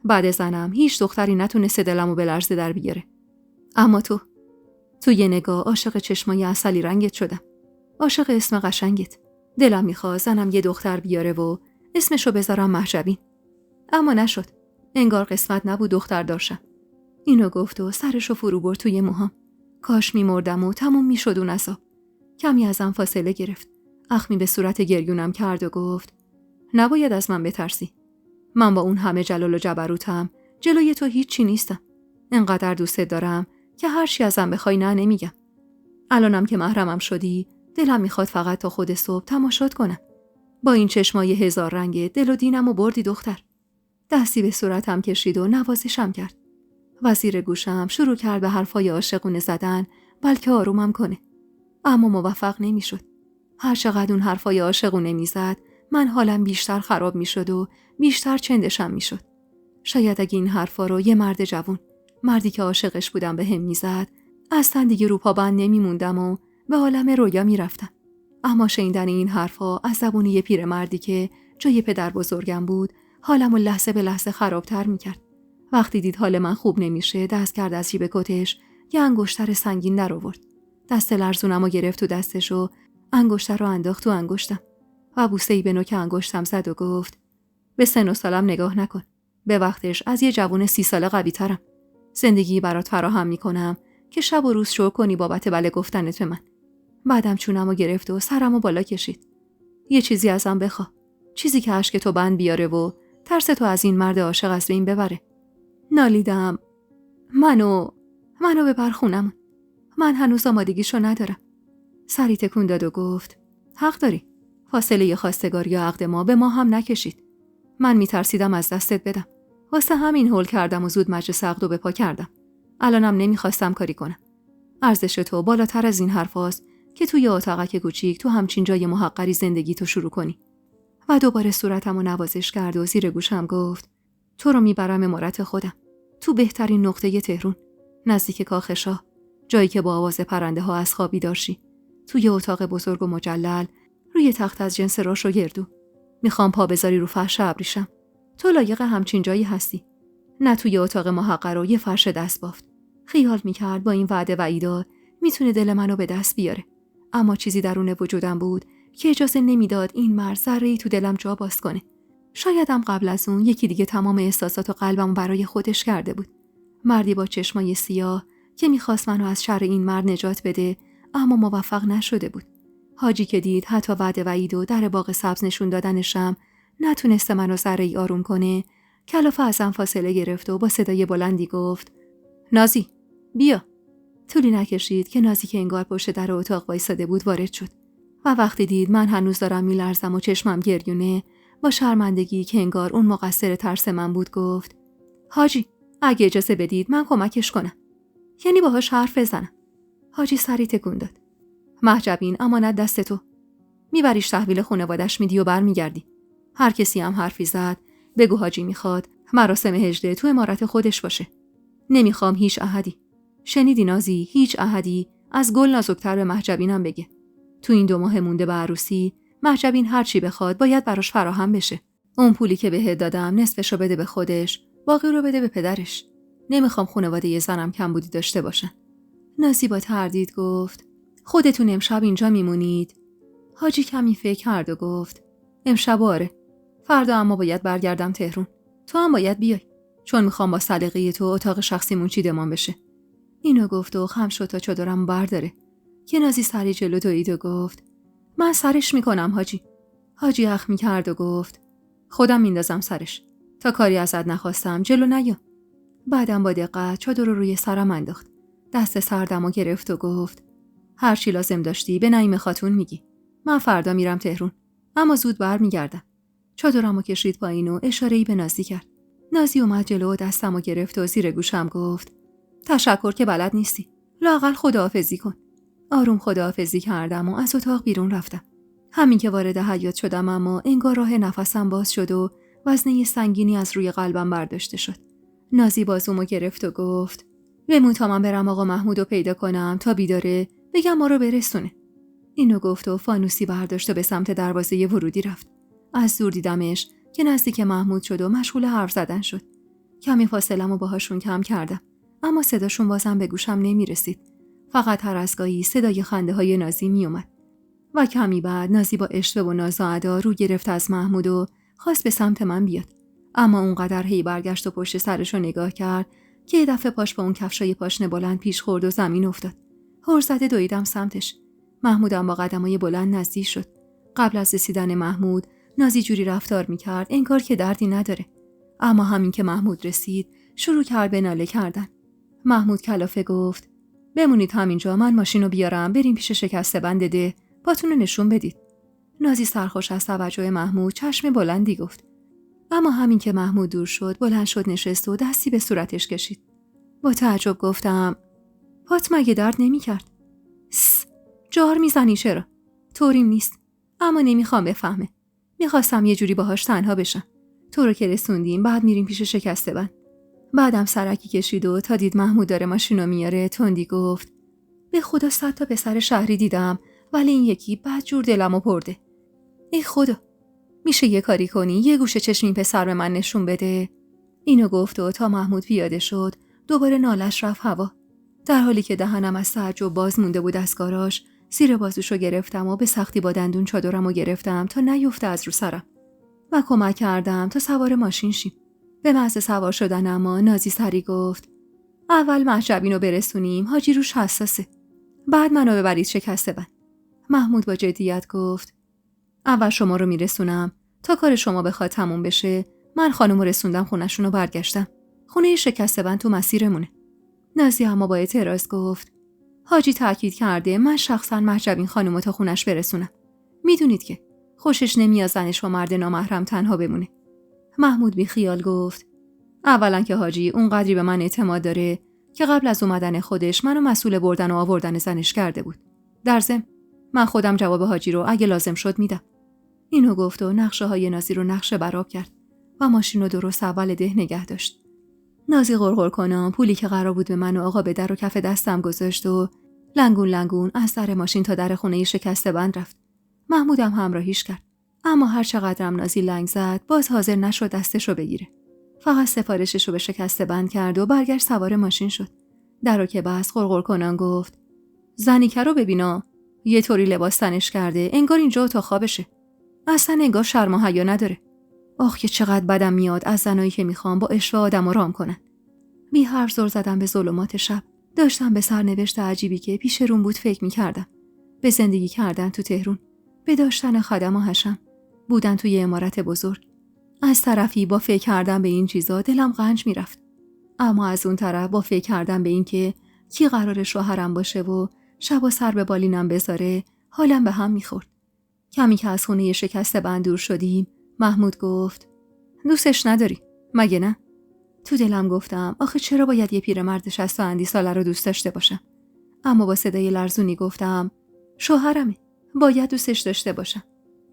بعد زنم هیچ دختری نتونسته دلمو به لرزه در بیاره. اما تو یه نگاه عاشق چشمای عسلی رنگت شدم. عاشق اسم قشنگت. دلم میخواد زنم یه دختر بیاره و اسمشو بذارم مهجبین. اما نشد. انگار قسمت نبود دختر داشتم. اینو گفت و سرشو فرو برد توی موهام. کاش میمردم و تموم میشد اون عذاب. کمی ازم فاصله گرفت. اخمی به صورت گریونم کرد و گفت نباید از من بترسی. من با اون همه جلال و جبروتم جلوی تو هیچی نیستم. انقدر دوستت دارم که هر چی ازم بخوای نه نمیگم. الانم که محرمم شدی دلم میخواد فقط تا خود صبح تماشات کنم. با این چشمای هزار رنگ دل و دینم و بردی دختر. دستی به صورتم کشید و نوازشم کرد. وزیر گوشم شروع کرد به حرفای عاشقونه زدن بلکه آرومم کنه. اما موفق نمیشد. هر چقدر اون حرفای عاشقونه میزد من حالم بیشتر خراب میشد و بیشتر چندشم میشد. شاید اگه این حرفا رو یه مرد جوون، مردی که عاشقش بودم به هم میزد، اصلا دیگه رو پابند نمیموندم و به عالم رویا میرفتم. اما شنیدن این حرفا از زبون یه پیرمردی که جای پدر بزرگم بود حالمو لحظه به لحظه خرابتر میکرد. وقتی دید حال من خوب نمیشه دست کرد از جیب کتش یه انگشتر سنگین در آورد. دست لرزونمو گرفت تو دستش و انگشتر رو انداخت تو انگشتم و بوسه‌ای به نوک انگشتم زد و گفت به سن و سالم نگاه نکن. به وقتش از یه جوون 30 ساله قوی ترم. زندگی برات فراهم میکنم که شب و روز شکر کنی بابت بله گفتنت به من. بعدم چونمو گرفت و سرمو بالا کشید. یه چیزی ازم بخوا. چیزی که اشک تو بند بیاره و ترس تو از این مرد عاشق از بین ببره. نالیدم. منو ببر خونمون. من هنوز آمادگیشو ندارم. سری تکون داد و گفت حق داری. فاصله خواستگاری یا عقد ما به ما هم نکشید. من میترسیدم از دستت بدم. واسه همین هول کردم و زود مجلس عقدو به پا کردم. الانم نمیخواستم کاری کنم. ارزش تو بالاتر از این حرفاست که توی اتاقک کوچیک تو همچین جای محقری زندگی تو شروع کنی. و دوباره صورتمو نوازش کرد و زیر گوشم گفت تو رو میبرم امارت خودم. تو بهترین نقطه تهران، نزدیک کاخشاه، جایی که با آواز پرنده ها از خوابی داشی. توی اتاق بزرگ و مجلل، روی تخت از جنس راش و گردو. میخوام پا بذاری رو فرش ابریشم. تو لایق همچین جایی هستی. نه توی اتاق محقر و یه فرش دست بافت. خیال میکرد با این وعده و ایدا میتونه دل منو به دست بیاره. اما چیزی درون وجودم بود که اجازه نمیداد این مرد ذره‌ای تو دلم جا باز کنه. شایدم قبل از اون یکی دیگه تمام احساسات و قلبم برای خودش کرده بود. مردی با چشمای سیاه که میخواست منو از شر این مرد نجات بده اما موفق نشده بود. حاجی که دید حتی وعده و ایدو در باغ سبز نشون دادنشم نتونسته منو ذره‌ای آروم کنه. کلافه ازم فاصله گرفت و با صدای بلندی گفت نازی بیا. طولی نکشید که نازی که انگار پشت در اتاق وایساده بود وارد شد و وقتی دید من هنوز دارم میلرزم و چشمم گریونه، با شرمندگی که انگار اون مقصر ترس من بود گفت حاجی اگه اجازه بدید من کمکش کنم، یعنی باهاش حرف بزنم. حاجی سری تکون داد. مهجبین امانت دست تو. میبریش تحویل خانوادش میدی و برمیگردی. هر کسی هم حرفی زد بگو حاجی میخواد مراسم هجده تو امارت خودش باشه. نمیخوام هیچ احدی. شنیدی نازی؟ هیچ احدی از گل نازکتر به مهجبینم بگه. تو این 2 ماه مونده به عروسی مهجبین هر چی بخواد باید براش فراهم بشه. اون پولی که بهت دادم نصفشو بده به خودش، باقی رو بده به پدرش. نمیخوام خانواده یه زنم کمبودی داشته باشن. نازی با تردید گفت خودتون امشب اینجا میمونید؟ حاجی کمی فکر کرد و گفت امشب آره. فردا اما باید برگردم تهران. تو هم باید بیای. چون میخوام با سلیقه تو اتاق شخصیمون چیدمان بشه. اینو گفت و خم شد تا چادرم برداره. که نازی سری جلو دوید و گفت من سرش میکنم حاجی. حاجی اخم کرد و گفت خودم میندازم سرش. تا کاری ازت نخواستم جلو نیا. بعدم با دقت چادر رو روی سرم انداخت. دست سردمو گرفت و گفت هر چی لازم داشتی به نعیم خاتون میگی. من فردا میرم تهران. اما زود برمیگردم. چادرمو کشید پایین و اشاره‌ای به نازی کرد. نازی اومد جلو و دستمو گرفت و زیر گوشم گفت تشکر که بلد نیستی. لااقل خداحافظی کن. آروم خداحافظی کردم و از اتاق بیرون رفتم. همین که وارد حیاط شدم اما انگار راه نفسم باز شد و وزنه سنگینی از روی قلبم برداشته شد. نازی بازومو گرفت و گفت بمون تا من برم آقا محمودو پیدا کنم تا بیداره بگم ما رو برسونه. اینو گفت و فانوسی برداشت و به سمت دروازه ورودی رفت. از دور دیدمش که نزدیک محمود شد و مشغول حرف زدن شد. کمی فاصله‌مو باهاشون کم کردم اما صداشون بازم به گوشم نمی‌رسید. فقط هر از گاهی صدای خنده‌های نازی میومد. و کمی بعد نازی با اشوه و ناز و ادا رو گرفت از محمود و خواست به سمت من بیاد. اما اونقدر هی برگشت و پشت سرشو نگاه کرد که یه دفعه پاش با اون کفشای پاشنه بلند پیش خورد و زمین افتاد. هرزده دویدم سمتش. محمودم با قدمای بلند نزدیک شد. قبل از رسیدن محمود نازی جوری رفتار میکرد انگار که دردی نداره. اما همین که محمود رسید شروع کرد به ناله کردن. محمود کلافه گفت بمونید همینجا، من ماشینو بیارم بریم پیش شکسته بند ده، پاتونو نشون بدید. نازی سرخوش از توجه محمود چشم بلندی گفت. اما همین که محمود دور شد بلند شد نشست و دستی به صورتش کشید. با تعجب گفتم پات مگه درد نمی کرد؟ جار میزنی چرا؟ طوریم نیست. اما نمیخوام بفهمه. میخواستم یه جوری باهاش تنها بشم. تو رو که رسوندیم بعد میریم پیش شکسته بند. بعدم سرکی کشید و تا دید محمود داره ماشینو میاره تندی گفت به خدا 100 تا پسر شهری دیدم ولی این یکی بدجور دلمو برده. ای خدا، میشه یه کاری کنی یه گوشه چشم این پسر به من نشون بده؟ اینو گفت و تا محمود پیاده شد دوباره نالش رفت هوا. در حالی که دهنم از تعجب باز مونده بود از گاراژ زیر بازوشو گرفتم و به سختی با دندون چادرمو گرفتم تا نیفته از رو سرم و کمک کردم تا سوار ماشین شیم. به محض سوار شدن اما نازی سری گفت اول مهجبینو برسونیم، حاجی روش حساسه. بعد منو ببرید شکسته بند. محمود با جدیت گفت اول شما رو میرسونم تا کار شما بخواد تموم بشه. من خانمو رسوندم خونشون و برگشتم. خونه شکسته بند تو مسیرمونه. نازی اما با اعتراض گفت حاجی تاکید کرده من شخصا مهجبین خانمو تا خونش برسونم. میدونید که خوشش نمیاد زنش با مرد نامحرم تنها بمونه. محمود بی خیال گفت اولا که حاجی اونقدری به من اعتماد داره که قبل از اومدن خودش منو مسئول بردن و آوردن زنش کرده بود. در ضمن من خودم جواب حاجی رو اگه لازم شد میدم. اینو گفت و نقشه های نازی رو نقشه براب کرد و ماشین رو درست اول ده نگه داشت. نازی غرغر کنم پولی که قرار بود به من و آقا به در و کف دستم گذاشت و لنگون لنگون از در ماشین تا در خونه شکسته بند رفت. محمودم همراهیش کرد. اما هر چقدرم نازی لنگ زد باز حاضر نشد دستشو بگیره. فقط سفارششو به شکسته بند کرد و برگشت سوار ماشین شد. درو که بس غرغر کنان گفت زنیکه رو ببینا، یه طوری لباس تنش کرده انگار اینجا اتاق خوابشه. اصلا انگار شرم و حیا نداره. آخ که چقدر بدم میاد از زنایی که میخوام با اشوه آدمو رام کنن. بی حرف زل زدم به ظلمات شب. داشتم به سرنوشت عجیبی که پیش روم بود فکر میکردم. به زندگی کردن تو تهران، به داشتن خدم و حشم، بودن توی عمارت بزرگ. از طرفی با فکر کردن به این چیزا دلم غنج میرفت. اما از اون طرف با فکر کردن به این که کی قراره شوهرم باشه و شبا سر به بالینم بذاره حالم به هم میخورد. کمی که از خونه شکسته بند دور شدیم محمود گفت دوستش نداری مگه نه؟ تو دلم گفتم آخه چرا باید یه پیرمرد 60 اندی ساله رو دوست داشته باشم؟ اما با صدای لرزونی گفتم شوهرمه، باید دوستش داشته باشم.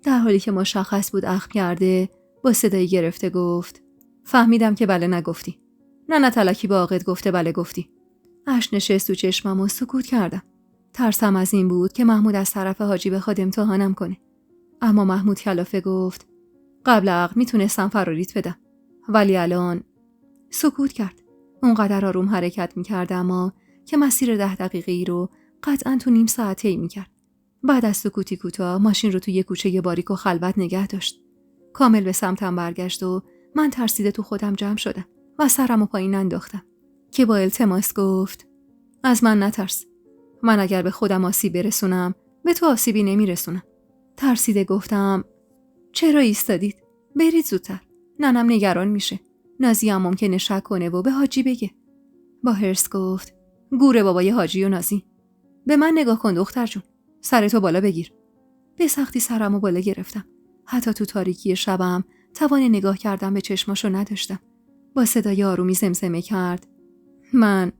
در حالی که مشخص بود اخم کرده با صدای گرفته گفت فهمیدم که بله نگفتی. نه تلکی با عاقد گفته بله گفتی. اشک نشست تو چشمم و سکوت کردم. ترسم از این بود که محمود از طرف حاجی بخواد امتحانم کنه. اما محمود کلافه گفت قبل عقل میتونستم فراریت بدم ولی الان. سکوت کرد. اونقدر آروم حرکت میکرد اما که مسیر 10 دقیقه‌ای رو قطعاً تو نیم ساعت طی میکرد. بعد از سکوتی کوتاه ماشین رو تو یه کوچه باریک و خلوت نگه داشت. کامل به سمتم برگشت و من ترسیده تو خودم جمع شدم و سرمو پایین انداختم که با التماس گفت از من نترس. من اگر به خودم آسیب برسونم به تو آسیبی نمیرسونم. ترسیده گفتم چرا ایستادید؟ برید زودتر. ننم نگران میشه. نازی هم ممکنه شک کنه و به حاجی بگه. با هرس گفت گوره بابای حاجی و نازی. به من نگاه کن دختر جون. سرتو بالا بگیر. به سختی سرمو بالا گرفتم. حتی تو تاریکی شبم توان نگاه کردن به چشماشو نداشتم. با صدای آرومی زمزمه کرد: من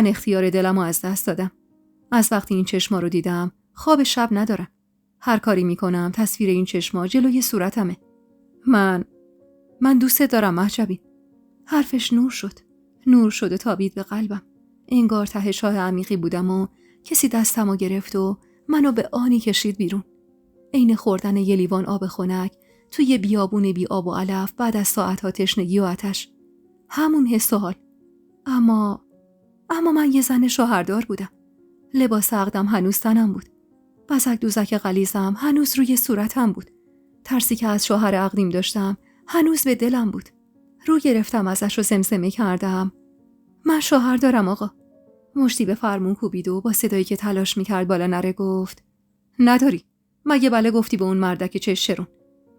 اختیار دلمو از دست دادم. از وقتی این چشما رو دیدم خواب شب ندارم. هر کاری میکنم تصویر این چشما جلوی صورتمه. من دوست دارم مهجبی. حرفش نور شد و تابید به قلبم. انگار ته چاه عمیقی بودم و کسی دستمو گرفت و منو به آنی کشید بیرون. عین خوردن یه لیوان آب خنک توی بیابون بی آب و علف بعد از ساعتها تشنگی و آتش. همون حس و حال. اما من یه زن شوهردار بودم. لباس عقدم هنوز تنم بود. بزک دوزک غلیظم هنوز روی صورتم بود. ترسی که از شوهر عقدیم داشتم هنوز به دلم بود. رو گرفتم ازش و زمزمه کردم: من شوهر دارم آقا. مشتی به فرمون کوبید و با صدایی که تلاش میکرد بالا نره گفت: نداری؟ مگه بله گفتی به اون مردک چشرون؟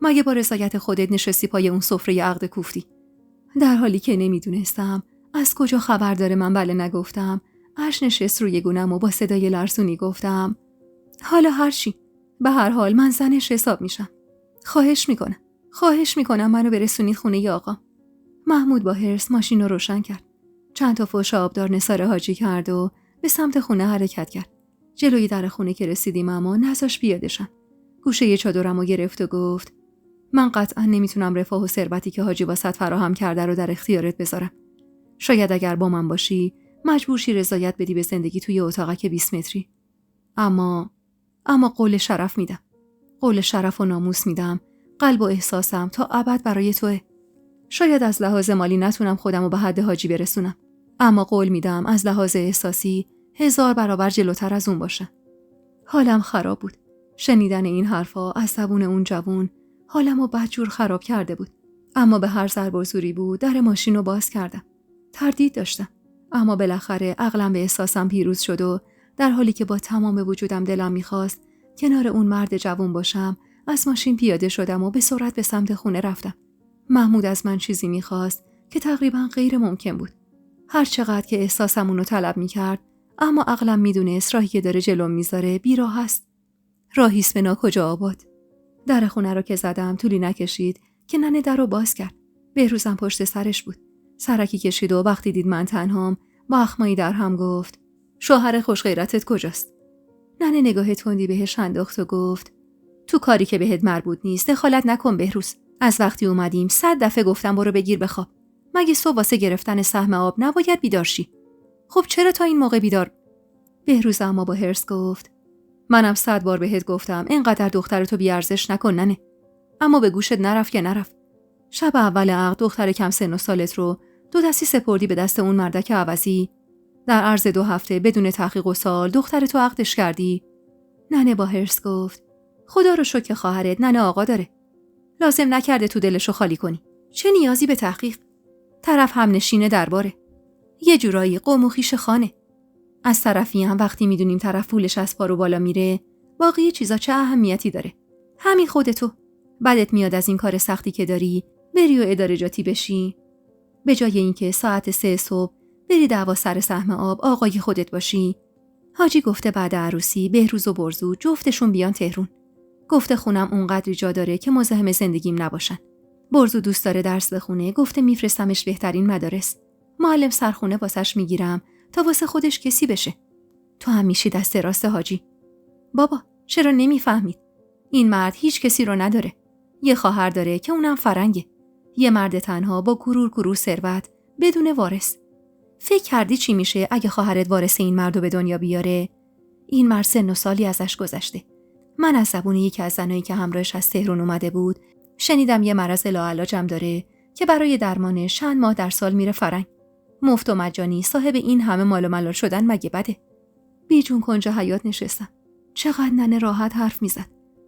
مگه با رضایت خودت نشستی پای اون سفره عقد کوفتی؟ در حالی که نمیدونستم از کجا خبر داره من بله نگفتم، اش نشست روی گونم و با صدای لرزونی گفتم: حالا هرچی، به هر حال من زنش حساب میشم. خواهش میکنم منو برسونید خونه ی آقا. محمود با حرص ماشین رو روشن کرد. چند تا فوش آبدار نثار حاجی کرد و به سمت خونه حرکت کرد. جلوی در خونه که رسیدیم اما نذاش پیاده شم. گوشه چادرمو گرفت و گفت: من قطعا نمیتونم رفاه و ثروتی که حاجی واسط فراهم کرده رو در اختیارت بذارم. شاید اگر با من باشی مجبور شی رضایت بدی به زندگی توی اتاقک 20 متری. اما قول شرف میدم. قول شرف و ناموس میدم. قلب و احساسم تا ابد برای توئه. شاید از لحاظ مالی نتونم خودمو به حد حاجی برسونم، اما قول میدم از لحاظ احساسی 1000 برابر جلوتر از اون باشه. حالم خراب بود. شنیدن این حرفا از زبون اون جوون حالمو بدجور خراب کرده بود. اما به هر ضرب و زوری بود در ماشین رو باز کردم. تردید داشتم، اما بالاخره عقلم به احساسم پیروز شد و در حالی که با تمام وجودم دلم میخواست کنار اون مرد جوون باشم، از ماشین پیاده شدم و به سرعت به سمت خونه رفتم. محمود از من چیزی میخواست که تقریبا غیر ممکن بود. هر چقدر که احساسم اونو طلب میکرد، اما عقلم میدونست راهی که داره جلوم میذاره بیراه است. راهیست به ناکجا آباد. در خونه رو که زدم طولی نکشید که ننه در رو باز کرد. بهروزم پشت سرش بود. سرکی کشید و وقتی دید من تنهام با اخمایی در هم گفت: شوهر خوش غیرتت کجاست؟ ننه نگاه تندی بهش انداخت و گفت: تو کاری که بهت مربوط نیست دخالت نکن بهروز. از وقتی اومدیم 100 دفعه گفتم برو بگیر بخواب. مگه صبح واسه گرفتن سهم آب نباید بیدار شی؟ خب چرا تا این موقع بیدار؟ بهروز اما با حرص گفت: منم 100 بار بهت گفتم اینقدر دخترتو بیارزش نکن ننه. اما به گوشت نرفت که نرفت. شب اول عقد دختر کم سن و سالت رو 2 دستی سپردی به دست اون مردک عوضی. در عرض 2 هفته بدون تحقیق و سوال دخترتو عقدش کردی. ننه با حرص گفت: خدا رو شکر خواهرت ننه آقا داره. لازم نکرده تو دلشو خالی کنی. چه نیازی به تحقیق؟ طرف هم نشینه درباره. یه جورایی قوم و خویش خانه. از طرفی هم وقتی میدونیم طرف پولش از پارو بالا میره، باقی چیزا چه اهمیتی داره؟ همین خودتو. بدت میاد از این کار سختی که داری بری و اداره جاتی بشی. به جای اینکه ساعت 3 صبح بری دعوا سر سهم آب آقای خودت باشی. حاجی گفته بعد عروسی بهروز و برزو جفتشون بیان تهرون. گفته خونم اونقدری جا داره که مزاحم زندگیم نباشن. برزو دوست داره درس بخونه، گفته میفرستمش بهترین مدارس. معلم سرخونه واسش میگیرم تا واسه خودش کسی بشه. تو هم میشی دست راست حاجی. بابا چرا نمیفهمید؟ این مرد هیچ کسی رو نداره. یه خواهر داره که اونم فرنگه. یه مرد تنها با کرور ثروت بدون وارث. فکر کردی چی میشه اگه خواهرت وارث این مردو به دنیا بیاره؟ این مرد سن و سالی ازش گذشته. من از زبون یکی از زنایی که همراهش از تهران اومده بود شنیدم یه مرض لاعلاجم داره که برای درمانش چند ماه در سال میره فرنگ. مفت و مجانی صاحب این همه مال و ملال شدن مگه بده؟ بیجون کنج حیاط نشستم. چقدر ننه راحت حرف میزد.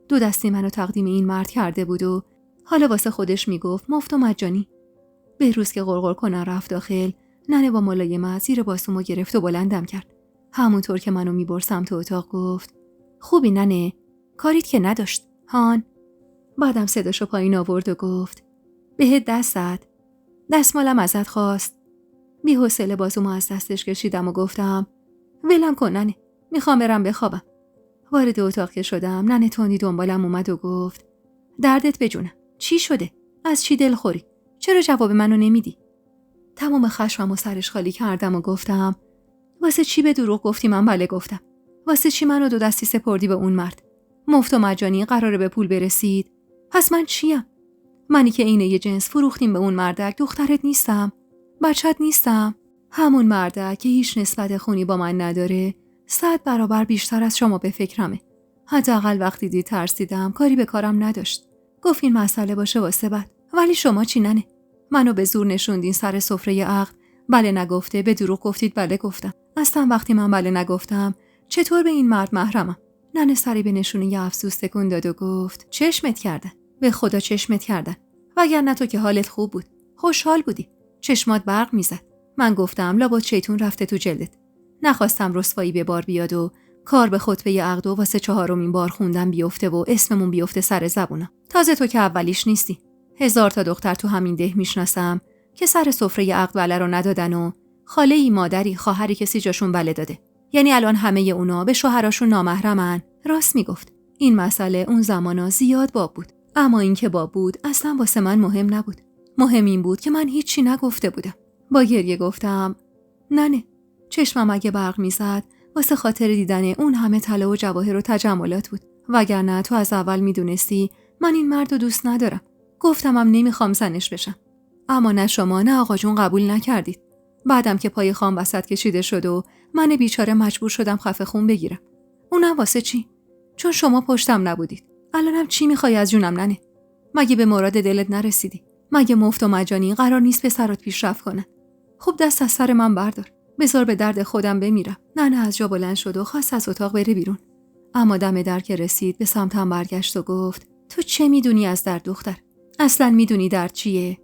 2 دستی منو تقدیم این مرد کرده بود و حالا واسه خودش میگفت مفت و مجانی. بهروز که غرغر کنن رفت داخل، ننه با ملایمت زیر باسومو گرفت و بلندم کرد. همونطور که منو میبرسم تو اتاق گفت: خوبی ننه؟ کاریت که نداشت هان. بعدم صداشو پایین آورد و گفت: بهت دست زد. دستمالم ازت خواست. بی‌حوصله بازومو از دستش کشیدم و گفتم: ولم کن ننه، میخوام برم بخوابم. وارد اتاق که شدم ننه تندی دنبالم اومد و گفت: دردت بجونم. چی شده؟ از چی دلخوری؟ چرا جواب منو نمیدی؟ تمام خشمم و سرش خالی کردم و گفتم واسه چی به دروغ گفتی؟ من بله گفتم. واسه چی منو دو دستی سپردی به اون مرد؟ مفت و مجانی قراره به پول برسید. پس من چیم؟ منی که اینه یه جنس فروختیم به اون مردک دخترت نیستم؟ بچت نیستم؟ همون مردک که هیچ نسبت خونی با من نداره 100 برابر بیشتر از شما به فکرمه. حداقل وقتی دید ترسیدم کاری به کارم نداشت. گفت این مسئله باشه واسه بعد. ولی شما چی ننه؟ منو به زور نشوندین سر سفره عقد. بله نگفته، به دروغ گفتید بله گفتم. اصلا وقتی من بله نگفتم چطور به این مرد محرمم؟ ننه سری به نشونه افسوس تکون داد و گفت چشمت کردن. به خدا چشمت کردن. وگرنه تو که حالت خوب بود. خوشحال بودی. چشمات برق میزد. من گفتم لابد شیطون رفته تو جلدت. نخواستم رسوایی به بار بیاد و کار به خطبه عقد و واسه 4مین بار خوندن بیفته و اسممون بیفته سر زبونم. تازه تو که اولیش نیستی. 1000 تا دختر تو همین ده میشناسم که سر سفره عقد بله رو ندادن و خاله‌ای، مادری، خواهری کسی جاشون بله داده. یعنی الان همه اونا به شوهراشون نامحرمن. راست میگفت. این مسئله اون زمانا زیاد باب بود. اما این که باب بود اصلا واسه من مهم نبود. مهم این بود که من هیچی نگفته بودم. با گریه گفتم ننه، چشمم اگه برق میزد واسه خاطر دیدن اون همه طلا و جواهر و تجملات بود. وگرنه تو از اول میدونستی من این مرد رو دوست ندارم. گفتمم نمیخوام زنش بشم. اما نه شما نه آقا جون قبول نکردید. بعدم که پای خام وسط کشیده شد و من بیچاره مجبور شدم خفه خون بگیرم. اونم واسه چی؟ چون شما پشتم نبودید. الانم چی میخوای از جونم ننه؟ مگه به مراد دلت نرسیدی؟ مگه مفت و مجانی قرار نیست پسرات پیشرفت کنن؟ خب دست از سر من بردار. بذار به درد خودم بمیرم. ننه از جا بلند شد و خواست از اتاق بره بیرون. اما دم در که رسید به سمتم برگشت و گفت تو چه میدونی از درد دختر؟ اصلا میدونی درد چیه؟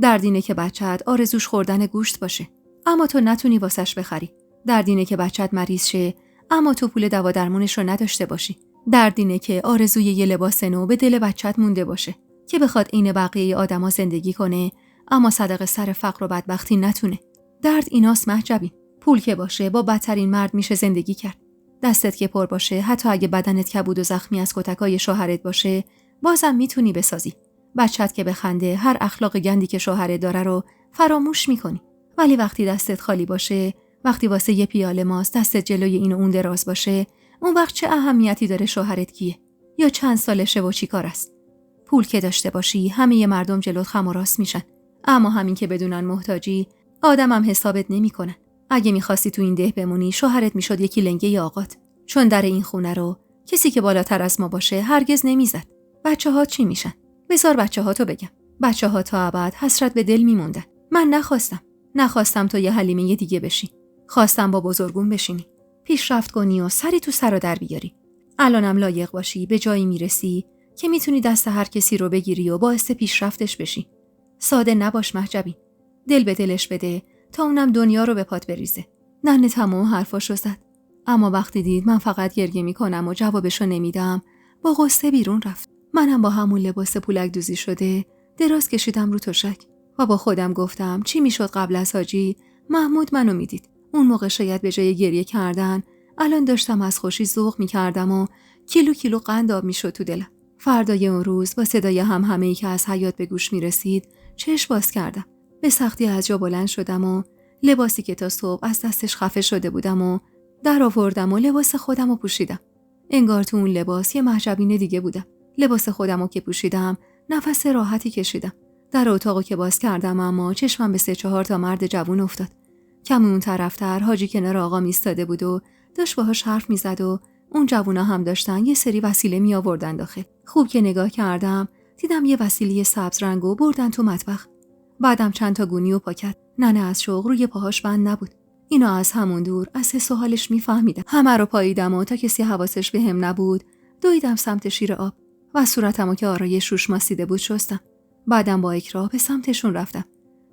درد اینه که بچت آرزوش خوردن گوشت باشه اما تو نتونی واسش بخری. درد اینه که بچت مریض شه اما تو پول دوا درمونش رو نداشته باشی. درد اینه که آرزوی یه لباس نو به دل بچت مونده باشه که بخواد عین بقیه آدما زندگی کنه اما صدقه سر فقر و بدبختی نتونه. درد ایناست مهجبین. پول که باشه با بدترین مرد میشه زندگی کرد. دستت که پر باشه حتی اگه بدنت کبود و زخمی از کتکای شوهرت باشه بازم میتونی بسازی. بچت که بخنده هر اخلاق گندی که شوهرت داره رو فراموش میکنی. ولی وقتی دستت خالی باشه، وقتی واسه یه پیاله ماست دستت جلوی این و اون دراز باشه، اون وقت چه اهمیتی داره شوهرت کیه یا چند سالشه و چی کار است؟ پول که داشته باشی همه مردم جلوت خم و راست میشن، اما همین که بدونن محتاجی آدمم حسابت نمیکنن. اگه میخواستی تو این ده بمونی شوهرت میشد یکی لنگه آقات، چون در این خونه رو کسی که بالاتر از ما باشه هرگز نمیزد. بچه‌ها چی میشن؟ بذار بچه‌هاتو بگم. بچه‌ها تا ابد حسرت به دل میموندن. من نخواستم تو یه حلیمه دیگه بشی. خواستم با بزرگون بشینی، پیشرفت کنی و سری تو سر و در بیاری. الانم لایق باشی، به جایی میرسی که میتونی دست هر کسی رو بگیری و باعث پیشرفتش بشی. ساده نباش مهجبین. دل به دلش بده تا اونم دنیا رو به پات بریزه. ننه تمام حرفاشو زد. اما وقتی دید من فقط گریه میکنم و جوابشو نمیدم با غصه بیرون رفت. منم با همون لباس پولک دوزی شده دراز کشیدم رو تشک و با خودم گفتم چی میشد قبل از حاجی محمود منو میدید. اون موقع شاید به جای گریه کردن الان داشتم از خوشی ذوق میکردم و کیلو کیلو قند آب میشد تو دلم. فردای اون روز با صدای همهمه‌ای که از حیاط به گوش میرسید چشم باز کردم. به سختی از جا بلند شدم و لباسی که تا صبح از دستش خفه شده بودم و در آوردم و لباس خودم رو پوشیدم. انگار تو اون لباس یه مهجبین دیگه بودم. لباس خودم رو که پوشیدم نفس راحتی کشیدم. در اتاقو که باز کردم اما چشمم به 3-4 تا مرد جوون افتاد. کمی اون طرفتر حاجی کنار آقا ایستاده بود و داشت باهاش حرف میزد و اون جوونا هم داشتن یه سری وسیله می آوردن داخل. خوب که نگاه کردم دیدم یه وسیله سبز رنگو بردن تو مطبخ. بعدم چند تا گونی و پاکت. ننه از شوق روی پاهاش بند نبود. اینا از همون دور از حس و حالش میفهمیدم. همه رو پاییدم و تا کسی حواسش بهم نبود دویدم سمت شیر آب و صورتمو که آرایش روش ماسیده بود شستم. بعدم با اکراه به سمتشون رفتم.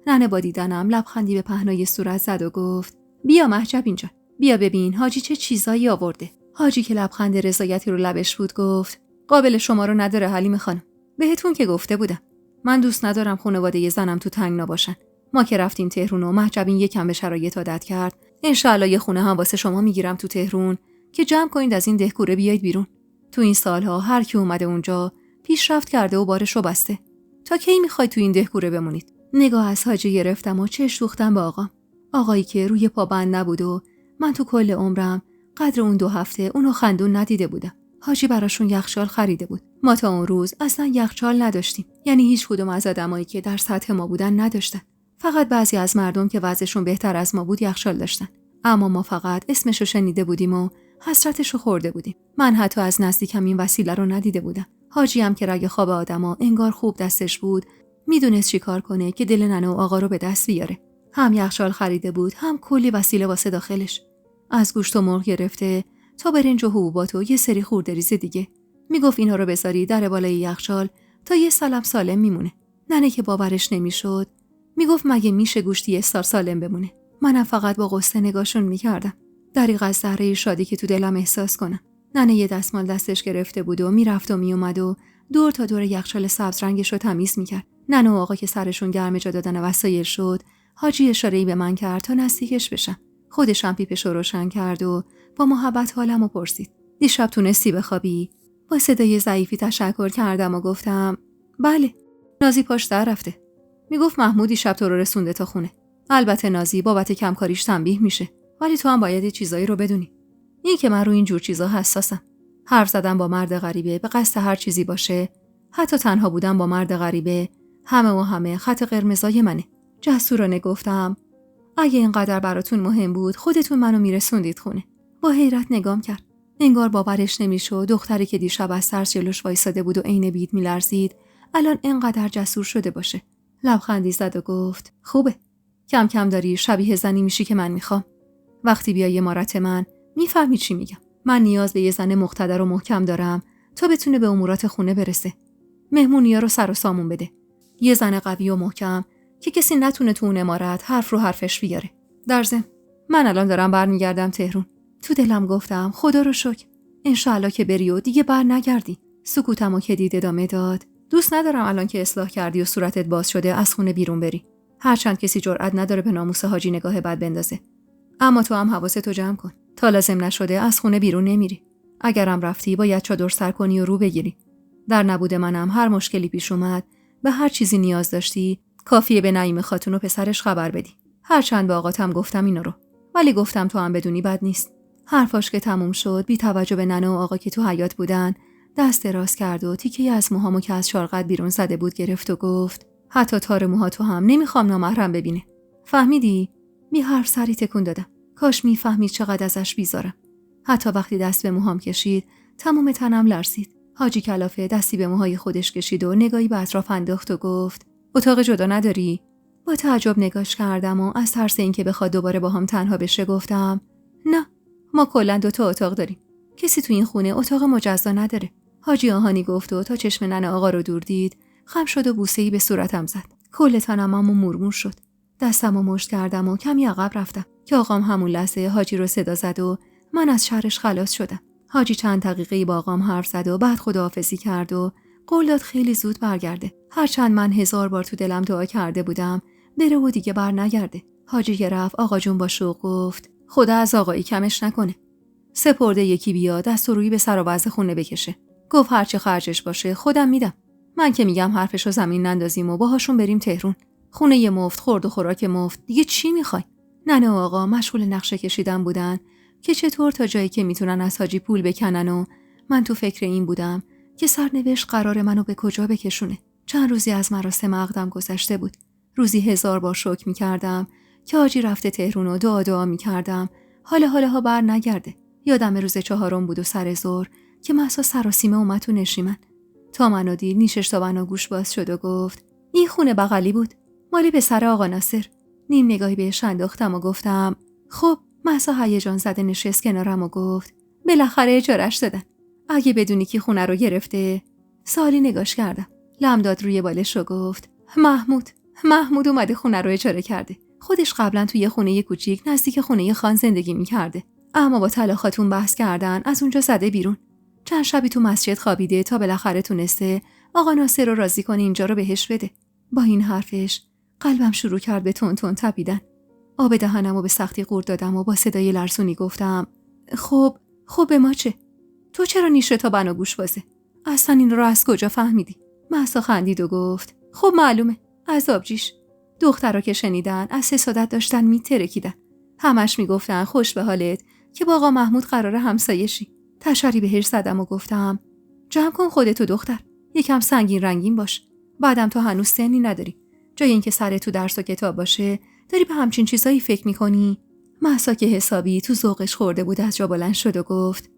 ننه با دیدنم لبخندی به پهنای صورت زد و گفت بیا مهجب اینجا. بیا ببین حاجی چه چیزایی آورده. حاجی که لبخند رضایتی رو لبش بود گفت قابل شما رو نداره حلیم خانم. بهتون که گفته بودم. من دوست ندارم خانواده زنم تو تنگنا باشن. ما که رفتیم تهرون و مهجبین یکم به شرایط عادت کرد. انشالله یه خونه هم واسه شما میگیرم تو تهرون که جمع کنید از این دهکوره بیایید بیرون. تو این سالها هر کی اومده اونجا پیشرفت کرده و بارشو بسته. تا کی میخوای تو این دهکوره بمونید؟ نگاه از حاجی گرفتم و چش دوختم به آقام. آقایی که روی پا بند نبود و من تو کل عمرم قدر اون 2 هفته اونو خندون ندیده بودم. حاجی براشون یخچال خریده بود. ما تا اون روز اصلا یخچال نداشتیم. یعنی هیچ کدوم از آدمایی که در سطح ما بودن نداشتن. فقط بعضی از مردم که وضعشون بهتر از ما بود یخچال داشتن. اما ما فقط اسمشو شنیده بودیم و حسرتشو خورده بودیم. من حتی از نزدیکم این وسیله رو ندیده بودم. حاجی هم که رگ خواب آدما انگار خوب دستش بود، میدونست چی کار کنه که دل ننه و آقا رو به دست بیاره. هم یخچال خریده بود، هم کلی وسیله واسه داخلش. از گوشت و مرغ گرفته تا برنج و حبوبات و یه سری خورده‌ریز دیگه. میگفت اینا رو بذاری در بالای یخچال تا یه سالم سالم میمونه. ننه که باورش نمیشد، میگفت مگه میشه گوشتی 1 سال سالم بمونه؟ منم فقط با غصه نگاشون میکردم. دریغ از ذره شادی که تو دلم احساس کنم. ننه یه دستمال دستش گرفته بود و میرفت و میومد و دور تا دور یخچال سبز رنگش رو تمیز میکرد. ننه و آقا که سرشون گرم جا دادن وسایل شد، حاجی اشاره‌ای به من کرد تا نزدیکش بشم. خودش هم پیپش رو روشن کرد و با محبت حالمو پرسید. دیشب تونستی بخوابی؟ با صدای ضعیفی تشکر کردم و گفتم بله. نازی پاش در رفته. میگفت محمود دیشب تو رو رسونده تا خونه. البته نازی بابت کمکاریش تنبیه میشه، ولی تو هم باید یه چیزایی رو بدونی. این که من رو این جور چیزا حساسم. حرف زدن با مرد غریبه به قصد هر چیزی باشه، حتی تنها بودن با مرد غریبه، همه خط قرمزای منه. جسورانه گفتم اگه اینقدر براتون مهم بود خودتون منو میرسوندید خونه. با حیرت نگام کرد. انگار باورش نمیشد دختری که دیشب از ترس جلوش وایساده بود و عین بید میلرزید الان اینقدر جسور شده باشه. لبخندی زد و گفت خوبه. کم کم داری شبیه زنی میشی که من میخوام. وقتی بیای امارت من میفهمی چی میگم. من نیاز به یه زن مقتدر و محکم دارم تا بتونه به امورات خونه برسه. مهمونیا رو سر و سامون بده. یه زن قوی و محکم که کسی نتونه تو اون امارت حرف رو حرفش بیاره. در ضمن من الان دارم برمیگردم تهران. تو دلم گفتم خدا رو شکر. انشالله که بری و دیگه بر نگردی. سکوتمو که دید ادامه داد. دوست ندارم الان که اصلاح کردی و صورتت باز شده از خونه بیرون بری. هرچند کسی جرئت نداره به ناموس حاجی نگاه بد بندازه. اما تو هم حواستو جمع کن. تا لازم نشده از خونه بیرون نمیری. اگرم رفتی باید چادر سر کنی و رو بگیری. در نبود منم هر مشکلی پیش اومد، به هر چیزی نیاز داشتی، کافیه به نعیم خاتون و پسرش خبر بدی. هرچند به آقاتم گفتم اینا رو، ولی گفتم تو هم بدونی بد نیست. حرفاش که تموم شد، بی توجه به ننه و آقا که تو حیاط بودن، دست دراز کرد و تیکه از موهامو که از شارقت بیرون زده بود گرفت و گفت حتی تار موها تو هم نمیخوام نامحرم ببینه. فهمیدی؟ می حرف سری تکون دادم. کاش میفهمید چقدر ازش بیزارم. حتی وقتی دست به موهام کشید، تمام تنم لرزید. حاجی کلافه دستی به موهای خودش کشید و نگاهی به اطراف انداخت و گفت اتاق جدا نداری؟ با تعجب نگاش کردم و از ترس اینکه بخواد دوباره با هم تنها بشه گفتم نه، ما کلاً 2 تا اتاق داریم. کسی تو این خونه اتاق مجزا نداره. حاجی آهانی گفت و تا چشم ننه آقا رو دور دید، خم شد و بوسه‌ای به صورتم زد. کل تنم مورمور شد. دستمو مشت کردم و کمی عقب رفتم که آقام همون لحظه حاجی رو صدا زد و من از شرش خلاص شدم. حاجی چند دقیقه‌ای با آقام حرف زد و بعد خداحافظی کرد و قول داد خیلی زود برگرده. هرچند من 1000 بار تو دلم دعا کرده بودم بره و دیگه بر نگرده. حاجی که رفت آقا جون با شوق گفت خدا از آقایی کمش نکنه. سپرده یکی بیا دست و روی به سر و وضع خونه بکشه. گفت هرچه خرجش باشه خودم میدم. من که میگم حرفشو زمین نندازیم و باهاشون بریم تهران. خونه ی مفت، خورد و خوراک مفت، دیگه چی میخوای؟ ننه و آقا مشغول نقشه کشیدن بودن که چطور تا جایی که میتونن از حاجی پول بکنن و من تو فکر این بودم که سرنوشت قرار منو به کجا بکشونه. چند روزی از مراسم عقدم گذشته بود. روزی 1000 بار شکر میکردم که حاجی رفته تهران و دعا میکردم حالا بر نگرده. یادم روز 4 بود و سر ظهر که مهسا سراسیمه اومد تو نشیمن. تا منو دید نیشش تا بناگوش باز شد و گفت این خونه بغلی بود، مال پسر آقا ناصر. نیم نگاهی بهش انداختم و گفتم خب. مهسا هیجان زده نشست کنارم و گفت بالاخره اجاره‌اش دادن. اگه بدونی کی خونه رو گرفته. سالی نگاش کردم. لم داد روی بالش و گفت محمود اومده خونه رو اجاره کرده. خودش قبلا توی خونه کوچیک نزدیک خونه خان زندگی می‌کرده، اما با طلا خاتون بحث کردن از اونجا زده بیرون. چند شبی تو مسجد خوابیده تا بالاخره تونسته آقا ناصر رو راضی کنه اینجا رو بهش بده. با این حرفش قلبم شروع کرد به تون تون تپیدن. آب دهنمو به سختی قورت دادم و با صدای لرزونی گفتم خب به ما چه؟ تو چرا نیشه تا بناگوش بازه؟ اصلا این رو از کجا فهمیدی؟ مهسا خندید و گفت خب معلومه، از آبجیش. دخترها که شنیدن از حسادت داشتن میترکیدن. همش میگفتن خوش به حالت که با آقا محمود قراره همسایه شی. تشری بهش زدم و گفتم جمع کن خودتو دختر، یکم سنگین رنگین باش. بعدم تو هنوز سنی نداری. جای اینکه سرت تو درس و کتاب باشه، داری به همچین چیزایی فکر میکنی؟ مهسا که حسابی تو ذوقش خورده بود از جا بلند شد و گفت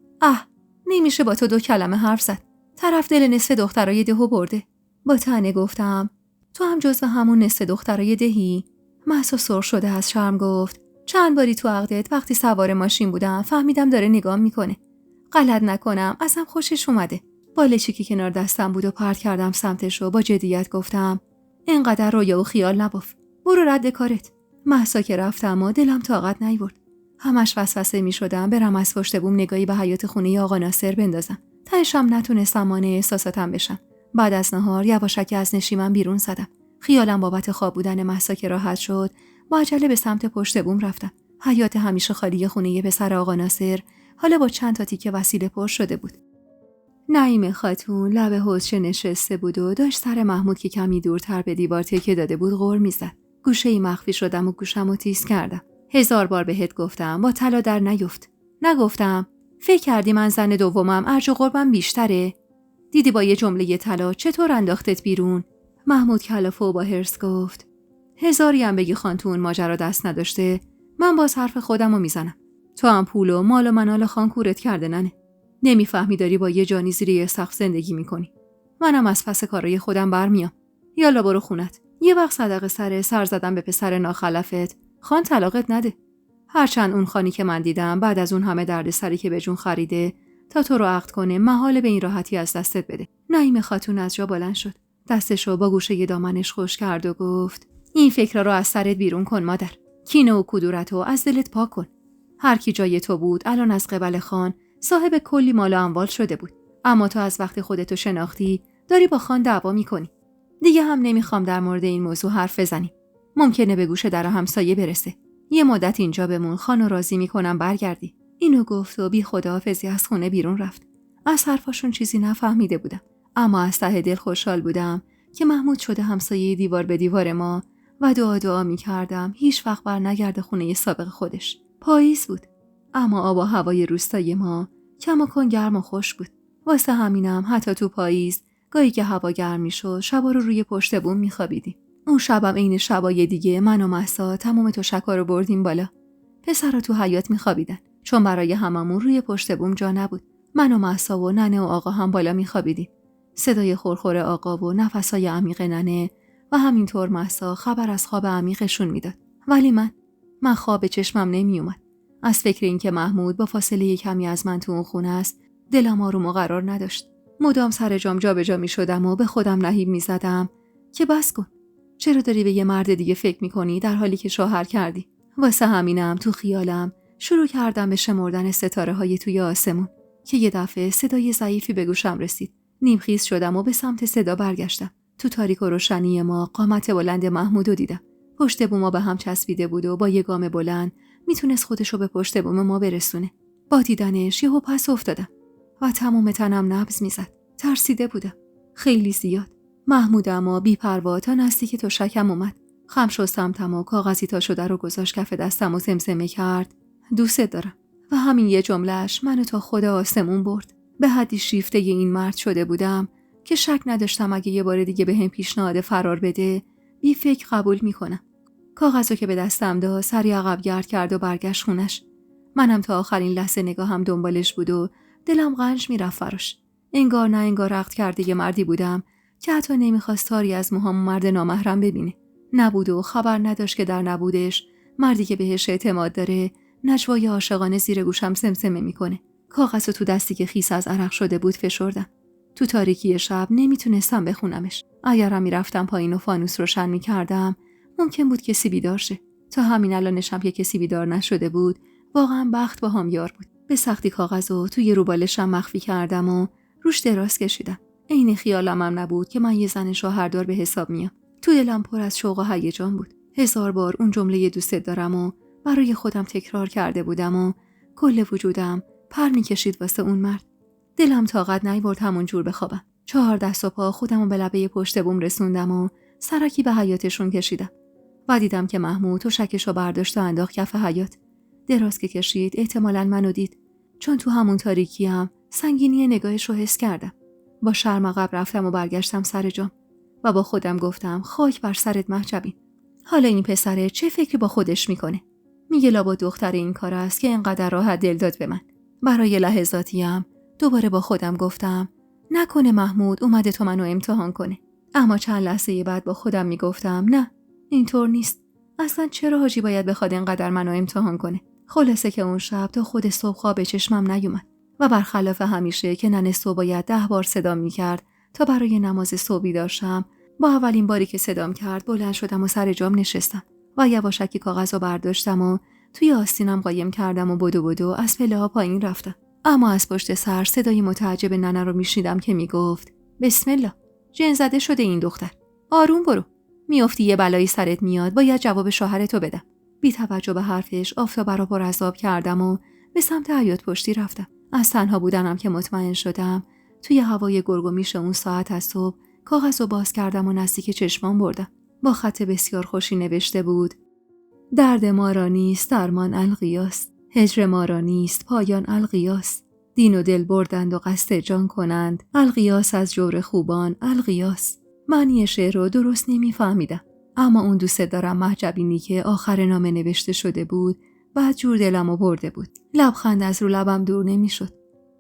نمیشه با تو 2 کلمه حرف زد. طرف دل نصف دخترای دهو برده. با طعنه گفتم تو هم جزو همون نصف دخترای دهی؟ مهسا سرخ شده از شرم گفت چند باری تو عقدت وقتی سوار ماشین بودم فهمیدم داره نگام میکنه. غلط نکنم ازم خوشش اومده. بالشی که کنار دستم بود و پرت کردم سمتش و با جدیت گفتم اینقدر رویا و خیال نباف. برو رد کارت. مهسا که رفتم و دلم طاقت نیورد. همش وسوسه میشدم برم از پشت بوم نگاهی به حیاط خونه آقا ناصر بندازم. تهشم نتونستم مانع احساساتم بشم. بعد از نهار یواشکی از نشیمن بیرون زدم. خیالم بابت خواب بودن مهسا که راحت شد، با عجله به سمت پشت بوم رفتم. حیاط همیشه خالی خونه پسر آقا ناصر حالا با چند تا تیکه وسیله پر شده بود. نعیم خاتون لب حوضچه نشسته بود و داشت سر محمود که کمی دورتر به دیوار تکیه داده بود غر میزد. گوشه‌ای مخفی شدم و گوشمو تیز کردم. 1000 بار بهت گفتم با طلا در نیفت. نگفتم؟ فکر کردی من زن دومم ارج و قربم بیشتره؟ دیدی با یه جمله طلا چطور انداختت بیرون؟ محمود کلافه و با حرص گفت 1000 هم بگی خانتون ماجرا دست نداشته، من باز حرف خودمو میزنم. تو هم پول و مال و منال خان کورت کرده ننه. نمیفهمی داری با یه جانی زیر یه سقف زندگی میکنی. منم از پس کارای خودم برمیام. یالا برو خونت. یه وقت صدقه سر زدم به پسر ناخلفت. خان طلاقت نده. هرچند اون خانی که من دیدم بعد از اون همه دردسری که به جون خریده تا تو رو عقد کنه محال به این راحتی از دستت بده. نعیم خاتون از جا بلند شد. دستشو با گوشه دامنش خوش کرد و گفت این فکرا رو از سرت بیرون کن مادر. کینه و کدورتو از دلت پاک کن. هر کی جای تو بود الان از قبل خان صاحب کلی مال و اموال شده بود. اما تو از وقتی خودتو شناختی داری با خان دعوا میکنی. دیگه هم نمیخوام در مورد این موضوع حرف بزنیم. ممکنه به گوش در همسایه برسه. یه مدت اینجا بمون، خانو راضی میکنم برگردی. اینو گفت و بی خداحافظی از خونه بیرون رفت. از حرفاشون چیزی نفهمیده بودم، اما از ته دل خوشحال بودم که محمود شده همسایه دیوار به دیوار ما و دعا میکردم هیچ وقت بر نگرده خونه سابق خودش. پاییز بود، اما آب و هوای روستای ما کماکان گرم و خوش بود. واسه همینم حتی تو پاییز گاهی که هوا گرم میشد شبا رو روی پشت بوم میخوابیدیم. اون شبم عین شبای دیگه من و مهسا تمام تشک‌ها رو بردیم بالا. پسرا تو حیاط میخوابیدن چون برای هممون روی پشت بوم جا نبود. من و مهسا و ننه و آقا هم بالا میخوابیدیم. صدای خورخور آقا و نفسای عمیق ننه و همینطور مهسا خبر از خواب عمیقشون میداد. ولی من خواب چشمم نمیومد. از فکر این که محمود با فاصله کمی از من تو اون خونه است دلم آروم و قرار نداشت. مدام سر جام جابجا میشدم و به خودم نهیب میزدم که بس کن. چرا داری به یه مرد دیگه فکر میکنی در حالی که شوهر کردی؟ واسه همینم تو خیالم شروع کردم به شمردن ستاره های توی آسمون که یه دفعه صدای ضعیفی به گوشم رسید. نیمخیز شدم و به سمت صدا برگشتم. تو تاریک و روشنی ما قامت بلند محمودو دیدم. پشت بوم به هم چسبیده بود و با یه گام بلند میتونست خودشو به پشت بوم ما برسونه. با دیدنش یهو پس افتادم و تمام تنم نبض میزد. ترسیده بودم، خیلی زیاد. محمود اما بی‌پروا تا نزدیک تشکم اومد. خم شد سمتم و کاغذی تا شده رو گذاشت کف دستم و زمزمه کرد دوست دارم. و همین یه جملهش منو تا خود آسمون برد. به حدی شیفته این مرد شده بودم که شک نداشتم اگه یه بار دیگه بهم پیشنهاد فرار بده بی فکر قبول میکنم. کاغذو که به دستم داد سری عقب گرد کرد و برگشت خونش. منم تا آخرین لحظه نگاهم دنبالش بود و دلم غنج میرفت فراش. انگار نه انگار عقد کرده یه مردی بودم که حتی نمیخواست تاری از موهام مرد نامحرم ببینه. نبود و خبر نداشت که در نبودش مردی که بهش اعتماد داره نجوای عاشقانه زیر گوشم زمزمه میکنه. کاغذو تو دستی که خیس از عرق شده بود فشردم. تو تاریکی شب نمیتونستم بخونمش. اگرم میرفتم پایین و فانوس روشن میکردم ممکن بود کسی بیدار شه. تا همین الانشم که کسی بیدار نشده بود واقعا بخت با هم یار بود. به سختی کاغذو توی روبالشم مخفی کردم و روش دراز کشیدم. عین خیالم هم نبود که من یه زن شوهردار به حساب میام. تو دلم پر از شوق و هیجان بود. 1000 بار اون جمله دوست دارم و برای خودم تکرار کرده بودم و کل وجودم پر میکشید واسه اون مرد. دلم طاقت نیاورد همون جور بخوابم. 4 دست و پا خودمو به لبه پشت بوم رسوندم و سرکی به حیاطشون کشیدم. و دیدم که محمود تشکشو برداشت و انداخت کف حیاط. دراز که کشید احتمالاً منو دید، چون تو همون تاریکی هم سنگینی نگاهش رو حس کردم. با شرم عقب رفتم و برگشتم سر جام و با خودم گفتم خاک بر سرت مهجبین. حالا این پسره چه فکری با خودش میکنه؟ میگه لابد دختر این کار است که اینقدر راحت دل داد به من. برای لحظاتی هم دوباره با خودم گفتم نکنه محمود اومده تو منو امتحان کنه. اما چند لحظه بعد با خودم میگفتم نه، اینطور نیست. اصلا چرا حاجی باید بخواد اینقدر منو امتحان کنه؟ خلاصه که اون شب تا خود صبح خواب به چشمم نیومد و برخلاف همیشه که ننه صبح باید 10 بار صدام میکرد تا برای نماز صبح بیدار شم، با اولین باری که صدام کرد بلند شدم و سر جام نشستم و یواشکی کاغذو برداشتم و توی آستینم قایم کردم و بدو از پله‌ها پایین رفتم. اما از پشت سر صدای متعجب ننه رو میشنیدم که میگفت بسم الله، جن زده شده این دختر، آروم برو، میافتی یه بلایی سرت میاد، باید جواب شوهرتو بدم. بی توجه به حرفش آفتاب رو پر از آب کردم و به سمت حیاط پشتی رفتم. از تنها بودنم که مطمئن شدم توی هوای گرگ و میش اون ساعت از صبح کاغذو باز کردم و نزدیک چشمام بردم. با خط بسیار خوشی نوشته بود درد ما را نیست درمان القیاس، هجر ما را نیست پایان القیاس، دین و دل بردند و قصد جان کنند، القیاس از جور خوبان القیاس. معنی شعر رو درست نمیفهمیدم، اما اون دوست دارم مهجبینی که آخر نامه نوشته شده بود بعد جور دلمو برده بود. لبخند از رو لبم دور نمیشد.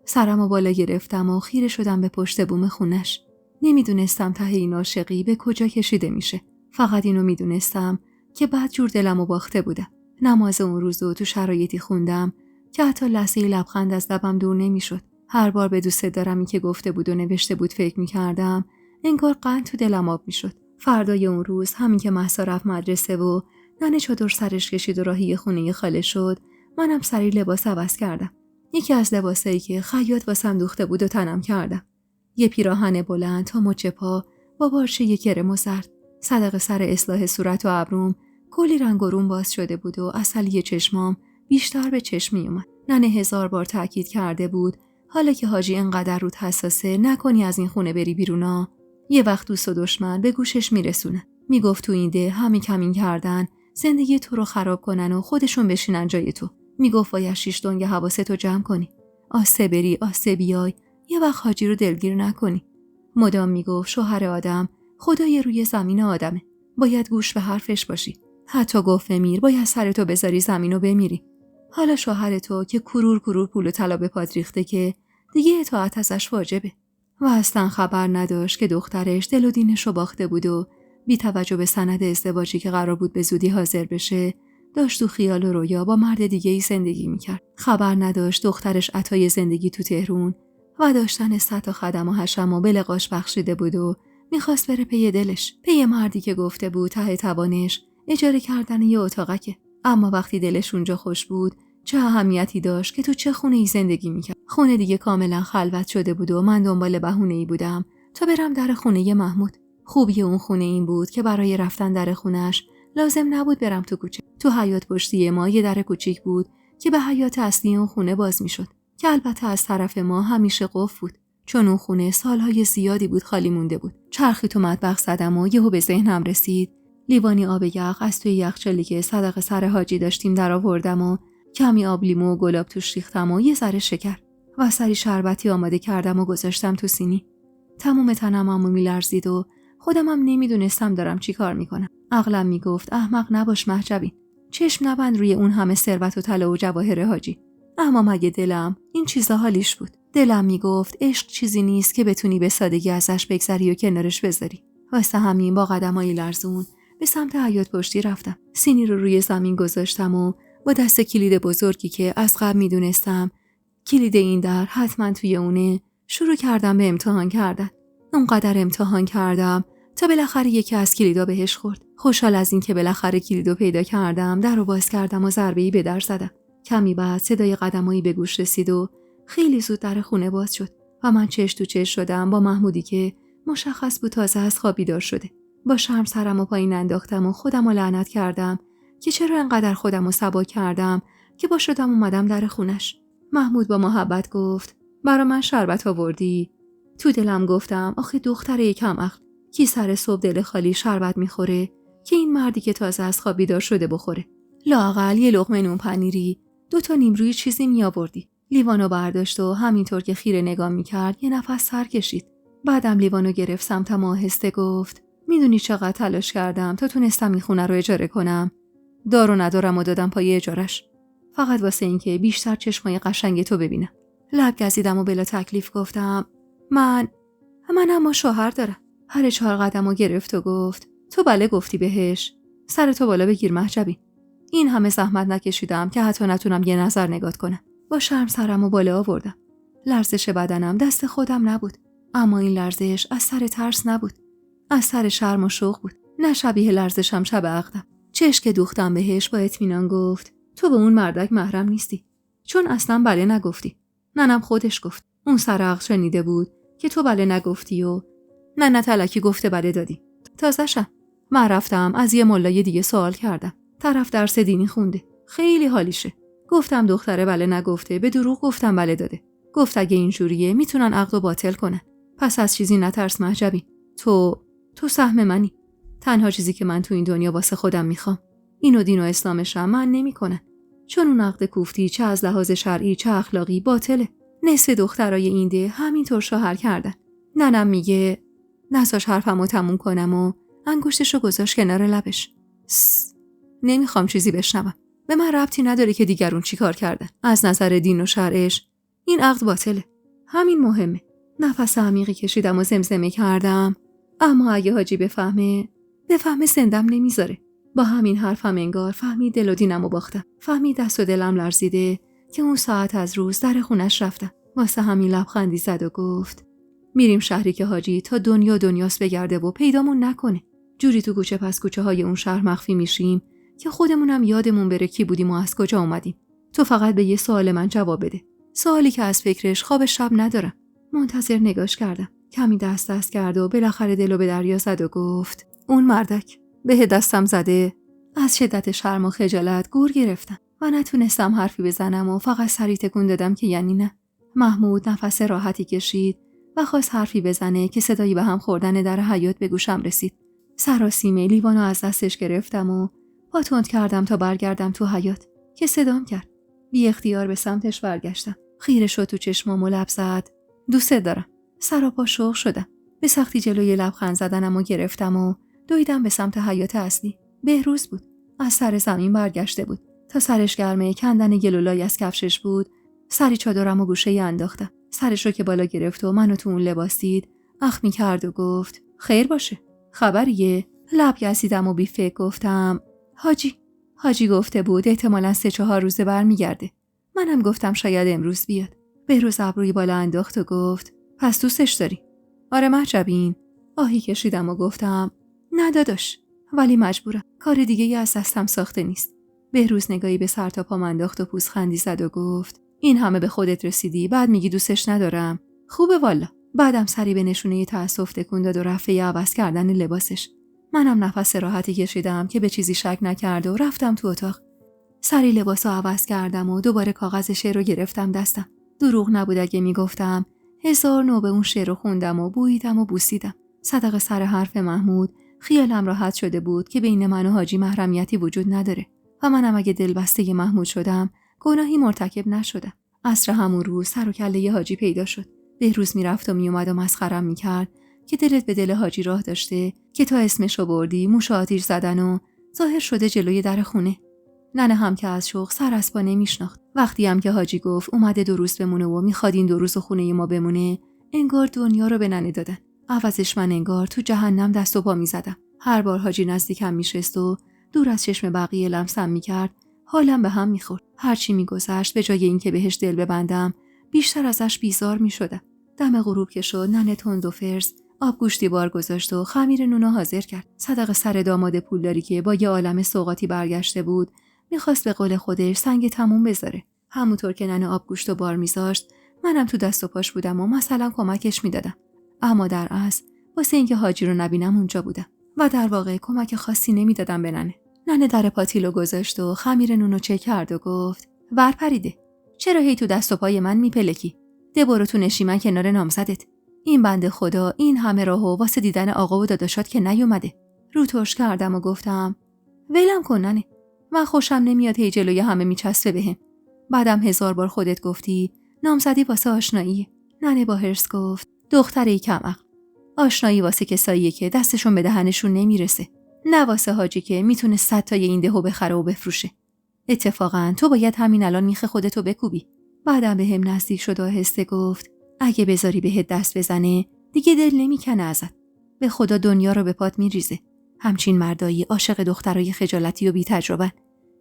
سرمو بالا گرفتم و خیره شدم به پشت بوم خونش. نمیدونستم ته این عاشقی به کجا کشیده میشه. فقط اینو میدونستم که بعد جور دلمو باخته بودم. نماز اون روزو تو شرایطی خوندم که حتی لحظه لبخند از لبم دور نمیشد. هر بار به دوست دارمی که گفته بود و نوشته بود فکر میکردم، انگار قند تو دلم آب میشد. فردای اون روز همین که مهسا رفت مدرسه و ننه چادر سرش کشید و راهی خونه خاله شد، منم سری لباس عوض کردم. یکی از لباسایی که خیاط واسم دوخته بود و تنم کردم. یه پیراهن بلند تا مچ پا با پارچه کرم و زرد. صدق سر اصلاح صورت و ابروم کلی رنگ و روم باز شده بود و عسلی چشمام بیشتر به چشم می اومد. ننه 1000 بار تاکید کرده بود حالا که حاجی انقدر رود حساسه نکنی از این خونه بری بیرونا. یه وقت دوست و دشمن به گوشش میرسونه. میگفت تو این ده همین کمین کردن زندگی تو رو خراب کنن و خودشون بشینن جای تو. میگفت باید 6 دنگ حواستو جمع کنی. آسه بری آسه بیای، یه وقت حاجی رو دلگیر نکنی. مدام میگفت شوهر آدم خدای روی زمین آدمه، باید گوش به حرفش باشی. حتی گفت میر باید سرتو بذاری زمینو بمیری. حالا شوهر تو که کرور پول و طلا به پات ریخته که دیگه اطاعت ازش واجبه. و اصلا خبر نداشت که دخترش دل و دینشو باخته بود و بی توجه به سند ازدواجی که قرار بود به زودی حاضر بشه داشت تو خیال و رویا با مرد دیگه‌ای زندگی میکرد. خبر نداشت دخترش عطای زندگی تو تهرون و داشتن 100 تا خدم و حشم و بلقاش بخشیده بود و میخواست بره پی دلش، پی مردی که گفته بود ته توانش اجاره کردن یه اتاقکه. اما وقتی دلش اونجا خوش بود چه اهمیتی داشت که تو چه خونه‌ای زندگی میکرد. خونه دیگه کاملا خلوت شده بود و من دنبال بهونه‌ای بودم تا برم در خونه محمود. خوبی اون خونه این بود که برای رفتن در خونش لازم نبود برم تو کوچه. تو حیاط پشتی ما یه در کوچیک بود که به حیاط اصلی اون خونه باز میشد، که البته از طرف ما همیشه قفل بود، چون اون خونه سالهای زیادی بود خالی مونده بود. چرخی تو مطبخ زدم و یهو به ذهنم رسید لیوانی آب یخ از توی یخچالی که صدقه سر حاجی داشتیم در آوردم و کمی آب لیمو و گلاب توش ریختم و یه ذره شکر و سری شربتی آماده کردم و گذاشتم تو سینی. تمام تنم هم میلرزید و خودمم نمیدونستم دارم چی کار میکنم. عقلم میگفت احمق نباش مهجبین، چشم نبند روی اون همه ثروت و طلا و جواهر حاجی. اما مگه دلم این چیزا حالیش بود؟ دلم میگفت عشق چیزی نیست که بتونی به سادگی ازش بگذری و کنارش بذاری. واسه همین با قدمای لرزون به سمت حیاط پشتی رفتم. سینی رو روی زمین گذاشتم و با دست کلید بزرگی که از قبل میدونستم کلید این در حتما توی اونه شروع کردم به امتحان کردن. اونقدر امتحان کردم تا بالاخره یکی از کلیدا بهش خورد. خوشحال از این که بالاخره کلیدو پیدا کردم در رو باز کردم و ضربه‌ای به در زدم. کمی بعد صدای قدمایی به گوش رسید و خیلی زود در خونه باز شد و من چش تو چش شدم با محمودی که مشخص بود تازه از خواب بیدار شده. با شرم سرمو پایین انداختم و خودمو لعنت کردم که چرا انقدر خودمو سبا کردم که با شدم اومدم در خونش. محمود با محبت گفت برا من شربت آوردی؟ تو دلم گفتم آخه دختر کم عقل کی سر صبح دل خالی شربت میخوره که این مردی که تازه از خواب بیدار شده بخوره. لااقل یه لقمه نون پنیری، 2 نیمرویی چیزی می آوردی. لیوانو برداشت و همینطور که خیره نگاه میکرد یه نفس سر کشید. بعدم لیوانو گرفت سمتم آهسته گفت میدونی چقدر تلاش کردم تا تونستم این خونه رو اجاره کنم. دارو ندارم و دادم پای اجارش، فقط واسه اینکه بیشتر چشمای قشنگ تو ببینم. لب گزیدم و بلا تکلیف گفتم من اما شوهر دارم. هر 4 قدمو گرفت و گفت تو بله گفتی بهش، سر تو بالا بگیر مهجبی. این همه زحمت نکشیدم که حتی نتونم یه نظر نگات کنم. با شرم سرمو بالا آوردم. لرزش بدنم دست خودم نبود، اما این لرزش از سر ترس نبود، از سر شرم و شوق بود. نه شبیه لرزشم شب عقدم. چشم دوختم بهش با اطمینان گفت تو به اون مردک محرم نیستی، چون اصلا بله نگفتی. ننم خودش گفت اون سر عقد شنیده بود که تو بله نگفتی و نه تلکی گفته بله دادی. تازه‌شم من رفتم از یه ملای دیگه سوال کردم. طرف درس دینی خونده، خیلی حالیشه. گفتم دختره بله نگفته، به دروغ گفتم بله داده. گفت اگه اینجوریه میتونن عقدو باطل کنن. پس از چیزی نترس مهجبی. تو سهم منی. تنها چیزی که من تو این دنیا واسه خودم میخوام این و دین و اسلامشم من نمیکنن، چون اون عقد کوفتی چه از لحاظ شرعی چه اخلاقی باطله. نصف دخترای این ده همینطور شوهر کردن. ننم میگه نذاش حرفمو تموم کنم و انگشتشو گذاشت کنار لبش. نمیخوام چیزی بشنوم. به من ربطی نداره که دیگرون چی کار کردن. از نظر دین و شرعش این عقد باطله. همین مهمه. نفس عمیقی کشیدم و زمزمه کردم اما اگه حاجی بفهمه زندم نمیذاره. با همین حرفم انگار فهمید دل و دینمو باختم. فهمید دست و دلم لرزیده که اون ساعت از روز در خونش رفتم. واسه همین لبخندی زد و گفت میریم شهری که حاجی تا دنیاست بگرده و پیدامون نکنه. جوری تو کوچه پس کوچه های اون شهر مخفی میشیم که خودمونم یادمون بره کی بودیم و از کجا اومدیم. تو فقط به یه سوال من جواب بده. سوالی که از فکرش خواب شب ندارم. منتظر نگاش کردم. کمی دست کرد و بالاخره دلو به دریا زد و گفت اون مردک به دستم زده. از شدت شرم و خجالت گور گرفتم و نتونستم حرفی بزنم و فقط سری تکون دادم که یعنی نه. محمود نفس راحتی کشید و خواست حرفی بزنه که صدایی به هم خوردن در حیاط به گوشم رسید. سراسیمه لیوانو از دستش گرفتم و پا تند کردم تا برگردم تو حیاط که صدام کرد. بی اختیار به سمتش برگشتم. خیره شد تو چشمام و لب زد دوست دارم. سراپا شوق شدم. به سختی جلوی لبخند زدنمو گرفتم و دویدم به سمت حیاط اصلی. بهروز بود. از سر زمین برگشته بود. تا سرش گرمه کندن گلولای از کفشش بود. سری چادرمو گوشه انداختم. سرش رو که بالا گرفت و منو تو اون لباس دید اخمی کرد و گفت خیر باشه. خبریه؟ لب گزیدم و بی فکر گفتم حاجی گفته بود احتمالاً 3-4 روزه برمیگرده. منم گفتم شاید امروز بیاد. بهروز ابروی بالا انداخت و گفت پس دوستش داری؟ آره مهجبین. آهی کشیدم و گفتم نه داداش، ولی مجبورم. کار دیگه ای از دستم ساخته نیست. بهروز نگاهی به سر تا پام انداخت و پوزخندی زد و گفت این همه به خودت رسیدی بعد میگی دوستش ندارم؟ خوبه والا. بعدم سری به نشونه تأسف تکون داد و رفت عوض کردن لباسش. منم نفس راحتی کشیدم که به چیزی شک نکرد و رفتم تو اتاق. سری لباسو عوض کردم و دوباره کاغذ شعر رو گرفتم دستم. دروغ نبود اگه میگفتم 1000 نوبه اون شعر رو خوندم و بوییدم و بوسیدم. صدق سر حرف محمود خیالم راحت شده بود که بین من و حاجی محرمیتی وجود نداره و منم اگه دلبسته محمود شدم گناهی مرتکب نشدم. عصر همون روز سر و کله حاجی پیدا شد. بهروز میرفت و میومد و مسخرم میکرد که دلت به دل حاجی راه داشته که تا اسمشو بردی موش آتیش زدن و ظاهر شده جلوی در خونه. ننه هم که از شوق سر از پا نمیشناخت. وقتی هم که حاجی گفت اومده 2 روز بمونه و میخواد این 2 روز خونه ما بمونه، انگار دنیا رو به ننه دادن. عوضش من انگار تو جهنم دست و پا میزدم. هر بار حاجی نزدیکم میشست و دور از چشم بقیه لمسم میکرد، حالم به هم میخورد. هرچی میگذشت به جای اینکه بهش دل ببندم، بیشتر ازش بیزار میشدم. دم غروب که شد ننه تند و فرز آب گوشتی بار گذاشت و خمیر نونو حاضر کرد. صدق سر داماد پولداری که با یه عالمه سوغاتی برگشته بود، میخواست به قول خودش سنگ تموم بذاره. همونطور که ننه آب گوشت و بار میذاشت، منم تو دست و پاش بودم و مثلا کمکش میدادم. اما در اصل واسه اینکه حاجی رو نبینم اونجا بودم و در واقع کمک خاصی نمیدادم به ننه. ننه در پاتیلو گذاشت و خمیر نونو چک کرد و گفت ور پریده. چرا هی تو دست و پای من میپلکی؟ ده برو تو نشیمن کنار نامزدت. این بنده خدا این همه راهو واسه دیدن آقا و داداشات که نیومده. رو ترش کردم و گفتم ولم کن ننه. من خوشم نمیاد هی جلوی همه میچسبه بهم. بعدم 1000 بار خودت گفتی نامزدی واسه آشناییه. ننه با هرس گفت دختره کم عقل. آشنایی واسه کساییه که دستشون به دهنشون نمیرسه. نه واسه حاجی که میتونه 100 تای این دهو بخره و بفروشه. اتفاقا تو باید همین الان میخ خودتو بکوبی. بعدم بهم نزدیک شد و آهسته گفت اگه بذاری بهت دست بزنه دیگه دل نمیکنه ازت. به خدا دنیا رو به پات میریزه. همچین مردایی عاشق دخترای خجالتی و بی تجربه.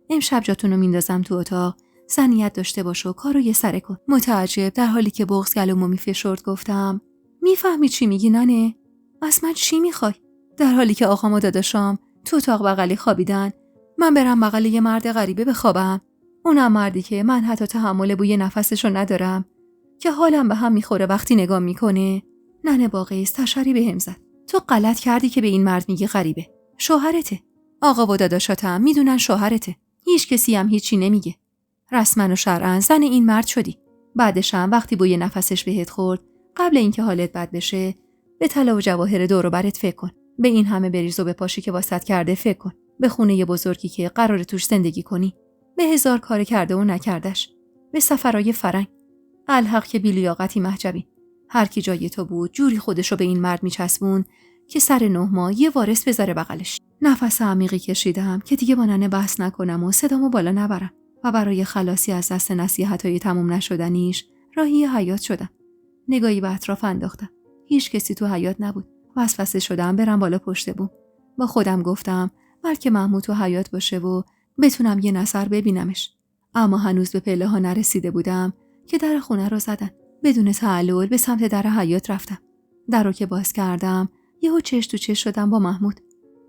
امشب جاتونو میندازم تو اتاق. صنیت داشته باش و کارو یه سره کن. متعجب در حالی که بغض گلومو میفشرد گفتم میفهمی چی میگی ننه؟ از من چی میخوای؟ در حالی که آقام و داداشام تو اتاق بغلی خوابیدن من برم بغل یه مرد غریبه بخوابم؟ اونم مردی که من حتی تحمل بوی نفسشو ندارم، که حالم به هم میخوره وقتی نگاه میکنه. ننه با قیس تشری بهم زد. تو غلط کردی که به این مرد میگی غریبه. شوهرته. آقا و داداشاتم میدونن شوهرته. هیچ کسی هم هیچی نمیگه. رسما و شرعاً زن این مرد شدی. بعدش هم وقتی بوی نفسش بهت خورد، قبل اینکه حالت بد بشه، به طلا و جواهر دور و برت فکر کن. به این همه بریز و به پاشی که واسط کرده فکر کن. به خونه بزرگی که قراره توش زندگی کنی. به 1000 کار کرده و نکردش. به سفرای فرنگ. الحق که بی‌لیاقتی محجبی. هر کی جای تو بود جوری خودشو به این مرد میچسبون که سر 9 ماه یه وارث بذاره بغلش. نفس عمیقی کشیدم که دیگه با ننه بحث نکنم و صدامو بالا نبرم و برای خلاصی از دست نصیحت‌های تموم نشدنیش راهی حیاط شدم. نگاهی به اطراف انداختم. هیچ کسی تو حیاط نبود. وسوسه شدم برم بالا پشت بوم. با خودم گفتم بلکه محمود تو حیاط باشه و بتونم یه نظر ببینمش. اما هنوز به پله ها نرسیده بودم که در خونه رو زدن. بدون تعلل به سمت در حیاط رفتم. در رو که باز کردم یهو چش تو چش شدم با محمود.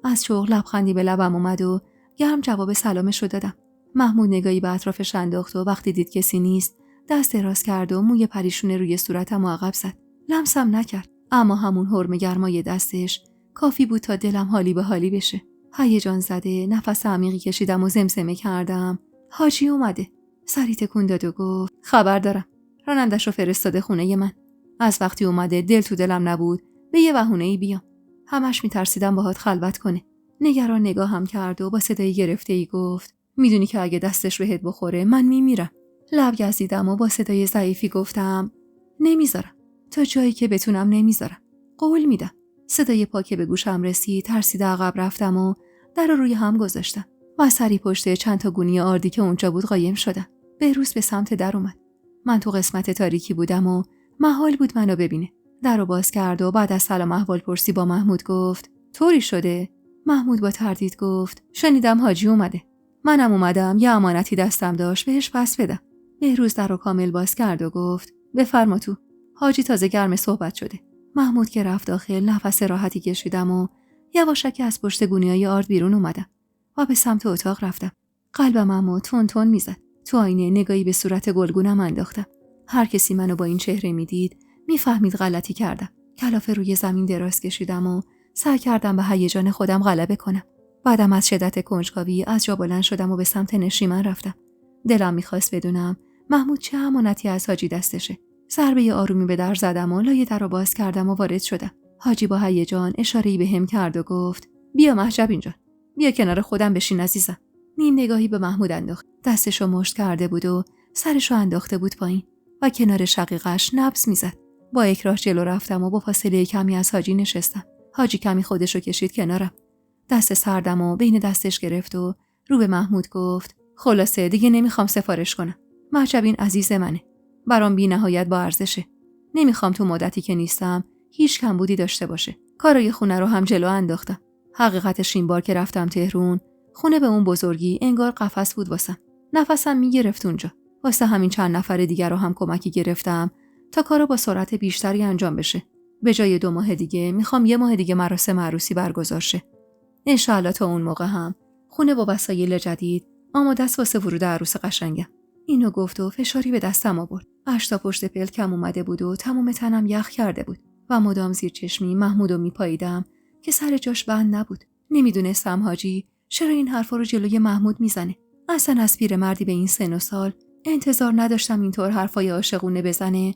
از شوق لبخندی به لبم اومد و گرم جواب سلامش رو دادم. محمود نگاهی به اطرافش انداخت و وقتی دید کسی نیست دست دراز کرد و موی پریشونه روی صورتم عقب زد. لمسم نکرد، اما همون حرم گرمای دستش کافی بود تا دلم حالی به حالی بشه. هیجان زده نفس عمیقی کشیدم و زمزمه کردم حاجی اومده. سری تکون داد و گفت خبر دارم. رانندش رو فرستاده خونه من. از وقتی اومده دل تو دلم نبود به یه بهونه‌ای بیام. همش میترسیدم باهات خلوت کنه. نگران نگاهم کرد و با صدای گرفته‌ای گفت میدونی که اگه دستش بهت بخوره من میمیرم. لب گزیدم و با صدای ضعیفی گفتم نمیذارم. تا جایی که بتونم نمیذارم. قول میدم. صدای پا که به گوشم رسید ترسیده عقب رفتم و در رو روی هم گذاشتم و سری پشت چند تا گونی آردی که اونجا بود قایم شدم. بهروز به سمت در اومد. من تو قسمت تاریکی بودم و محال بود منو ببینه. در رو باز کرد و بعد از سلام احوال پرسی با محمود گفت طوری شده؟ محمود با تردید گفت شنیدم حاجی اومده. منم اومدم یه امانتی دستم داشت بهش پس بدم. بهروز در رو کامل باز کرد و گفت بفرما تو. حاجی تازه گرم صحبت شده. محمود که رفت داخل نفس راحتی کشیدم و یواشکی از پشت گونیای آرد بیرون اومدم و به سمت اتاق رفتم. قلبم اما تون تون میزد. تو آینه نگاهی به صورت گلگونم انداختم. هر کسی منو با این چهره میدید میفهمید غلطی کردم. کلافه روی زمین دراز کشیدم و سعی کردم به هیجان خودم غلبه کنم. بعدم از شدت کنجکاوی از جا بلند شدم و به سمت نشیمن رفتم. دلم میخواست بدونم محمود چه امانتی از حاجی دستشه. ضربه آرومی به در زدم و لای در رو باز کردم و وارد شدم. حاجی با هیجان اشاره‌ای بهم کرد و گفت بیا مهجب اینجا. بیا کنار خودم بشین عزیزم. نیم نگاهی به محمود انداخت. دستشو مشت کرده بود و سرشو انداخته بود پایین و کنار شقیقش نبض میزد. با اکراه جلو رفتم و با فاصله کمی از حاجی نشستم. حاجی کمی خودشو کشید کنارم. دست سردم و بین دستش گرفت و رو به محمود گفت خلاصه دیگه نمیخوام سفارش کنم. مهجب این عزیز منه. برام بی نهایت با ارزشه. نمیخوام تو مدتی که نیستم هیچ کمبودی داشته باشه. کارای خونه رو هم جلو انداختم. حقیقتش این بار که رفتم تهرون خونه به اون بزرگی انگار قفس بود واسم. نفسم میگرفت اونجا. واسه همین چند نفر دیگر رو هم کمکی گرفتم تا کارو با سرعت بیشتری انجام بشه. به جای 2 ماه دیگه میخوام 1 ماه دیگه مراسم عروسی برگزار شه. انشالله تا اون موقع هم خونه با وسایل جدید آماده است واسه ورود عروس قشنگم. اینو گفت و فشاری به دستم آورد. اش تا پشت پلکم اومده بود و تمام تنم یخ کرده بود و مدام زیر چشمی محمودو میپاییدم که سر جاش بند نبود. نمیدونستم حاجی چرا این حرفا رو جلوی محمود میزنه. اصلا از پیرمردی به این سن و سال انتظار نداشتم اینطور حرفای عاشقونه بزنه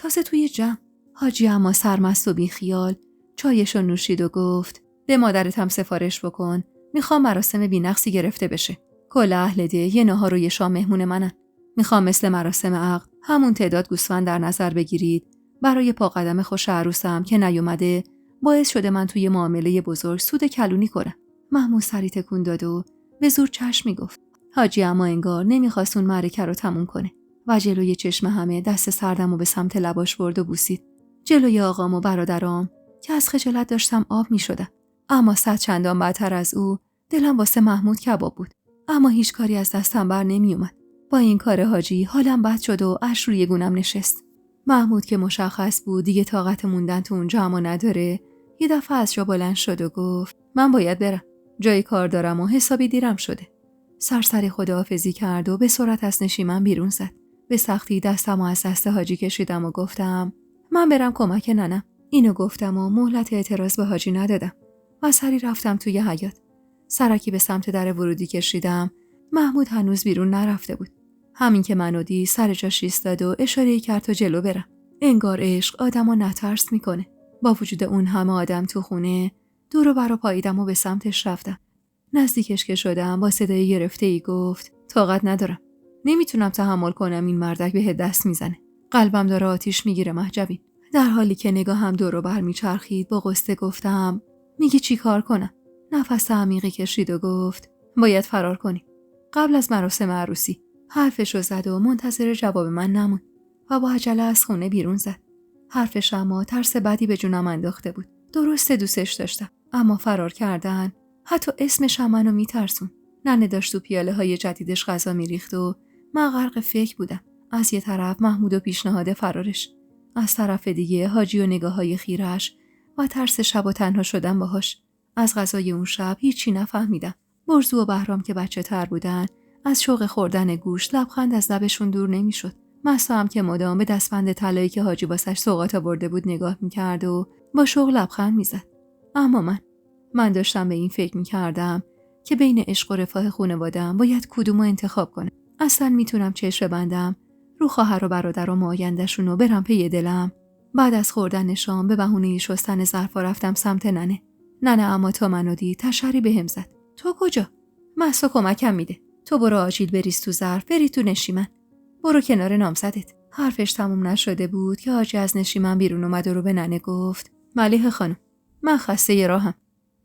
تازه توی جمع. حاجی اما سرمست و بیخیال چایشو نوشید و گفت به مادرت هم سفارش بکن، میخوام مراسم بی‌نقصی گرفته بشه. کل اهل ده یه نهار و یه شام مهمون منن. میخوام مثل مراسم عقد همون تعداد گوسفند در نظر بگیرید. برای پا قدم خوش عروسم که نیومده باعث شده من توی معامله بزرگ سود کلونی کنم. محمود سری تکون داد و به زور چشم میگفت. حاجی اما انگار نمیخواست اون معرکه رو تموم کنه و جلوی چشم همه دست سردم و به سمت لباش برد و بوسید. جلوی آقام و برادرام که از خجالت داشتم آب میشدم. اما 100 چندان بدتر از او دلم واسه محمود کباب بود. اما هیچ کاری از دستم بر نمیومد. با این کار حاجی حالم بد شد و اش روی گونم نشست. محمود که مشخص بود دیگه طاقت موندن تو اونجا اما نداره، یه دفعه از جا بلند شد و گفت من باید برم. جای کار دارم و حسابی دیرم شده. سرسری خداحافظی کرد و به سرعت از نشیمن بیرون زد. به سختی دستمو از دست حاجی کشیدم و گفتم من برم کمک ننم. اینو گفتم و مهلت اعتراض به حاجی ندادم و سری رفتم توی حیاط. سرکی به سمت در ورودی کشیدم. محمود هنوز بیرون نرفته بود. همین که منو دید سر جاش ایستاد و اشاره‌ای کرد تا جلو برم. انگار عشق آدمو نترس میکنه. با وجود اون همه آدم تو خونه دور و بر پاییدم و به سمتش رفتم. نزدیکش که شدم با صدای گرفته‌ای گفت طاقت ندارم. نمیتونم تحمل کنم این مردک به دست میزنه. قلبم داره آتیش میگیره مهجبین. در حالی که نگاهم دور و بر میچرخید با غصه گفتم میگی چی کار کنم؟ نفس عمیقی کشید و گفت باید فرار کنی. قبل از مراسم عروسی. حرفشو زد و منتظر جواب من نموند و با عجله از خونه بیرون زد. حرفش اما ترس بدی به جونم انداخته بود. درسته دوستش داشتم اما فرار کردن حتی اسمش هم منو میترسون. ننه داشت تو پیاله های جدیدش غذا میریخت و من غرق فکر بودم. از یه طرف محمود و پیشنهاد فرارش، از طرف دیگه حاجی و نگاه های خیرش و ترس شب و تنها شدن باهاش. از غذای اون شب هیچی نفهمیدم. برزو و بهرام که بچه تر بودن از شوق خوردن گوشت لبخند از لبشون دور نمیشد. مسا هم که مدام به دستبند طلایی که حاجی واسش سوغات آورده بود نگاه میکرد و با شوق لبخند میزد. اما من داشتم به این فکر میکردم که بین عشق و رفاه خانواده‌ام باید کدومو انتخاب کنم. اصلا میتونم چشم ببندم رو خواهر و برادرام و آینده‌شون و برم پی دلم. بعد از خوردن شام به بهونه شستن ظرفا رفتم سمت ننه. اما تا منو دید تشری بهم زد. تو کجا؟ محسا کمکم میده. تو برو آجیل بریز تو ظرف، بری تو نشیمن. برو کنار نامزدت. حرفش تموم نشده بود که حاجی از نشیمن بیرون اومد و رو به ننه گفت ملیحه خانم من خسته ی راهم.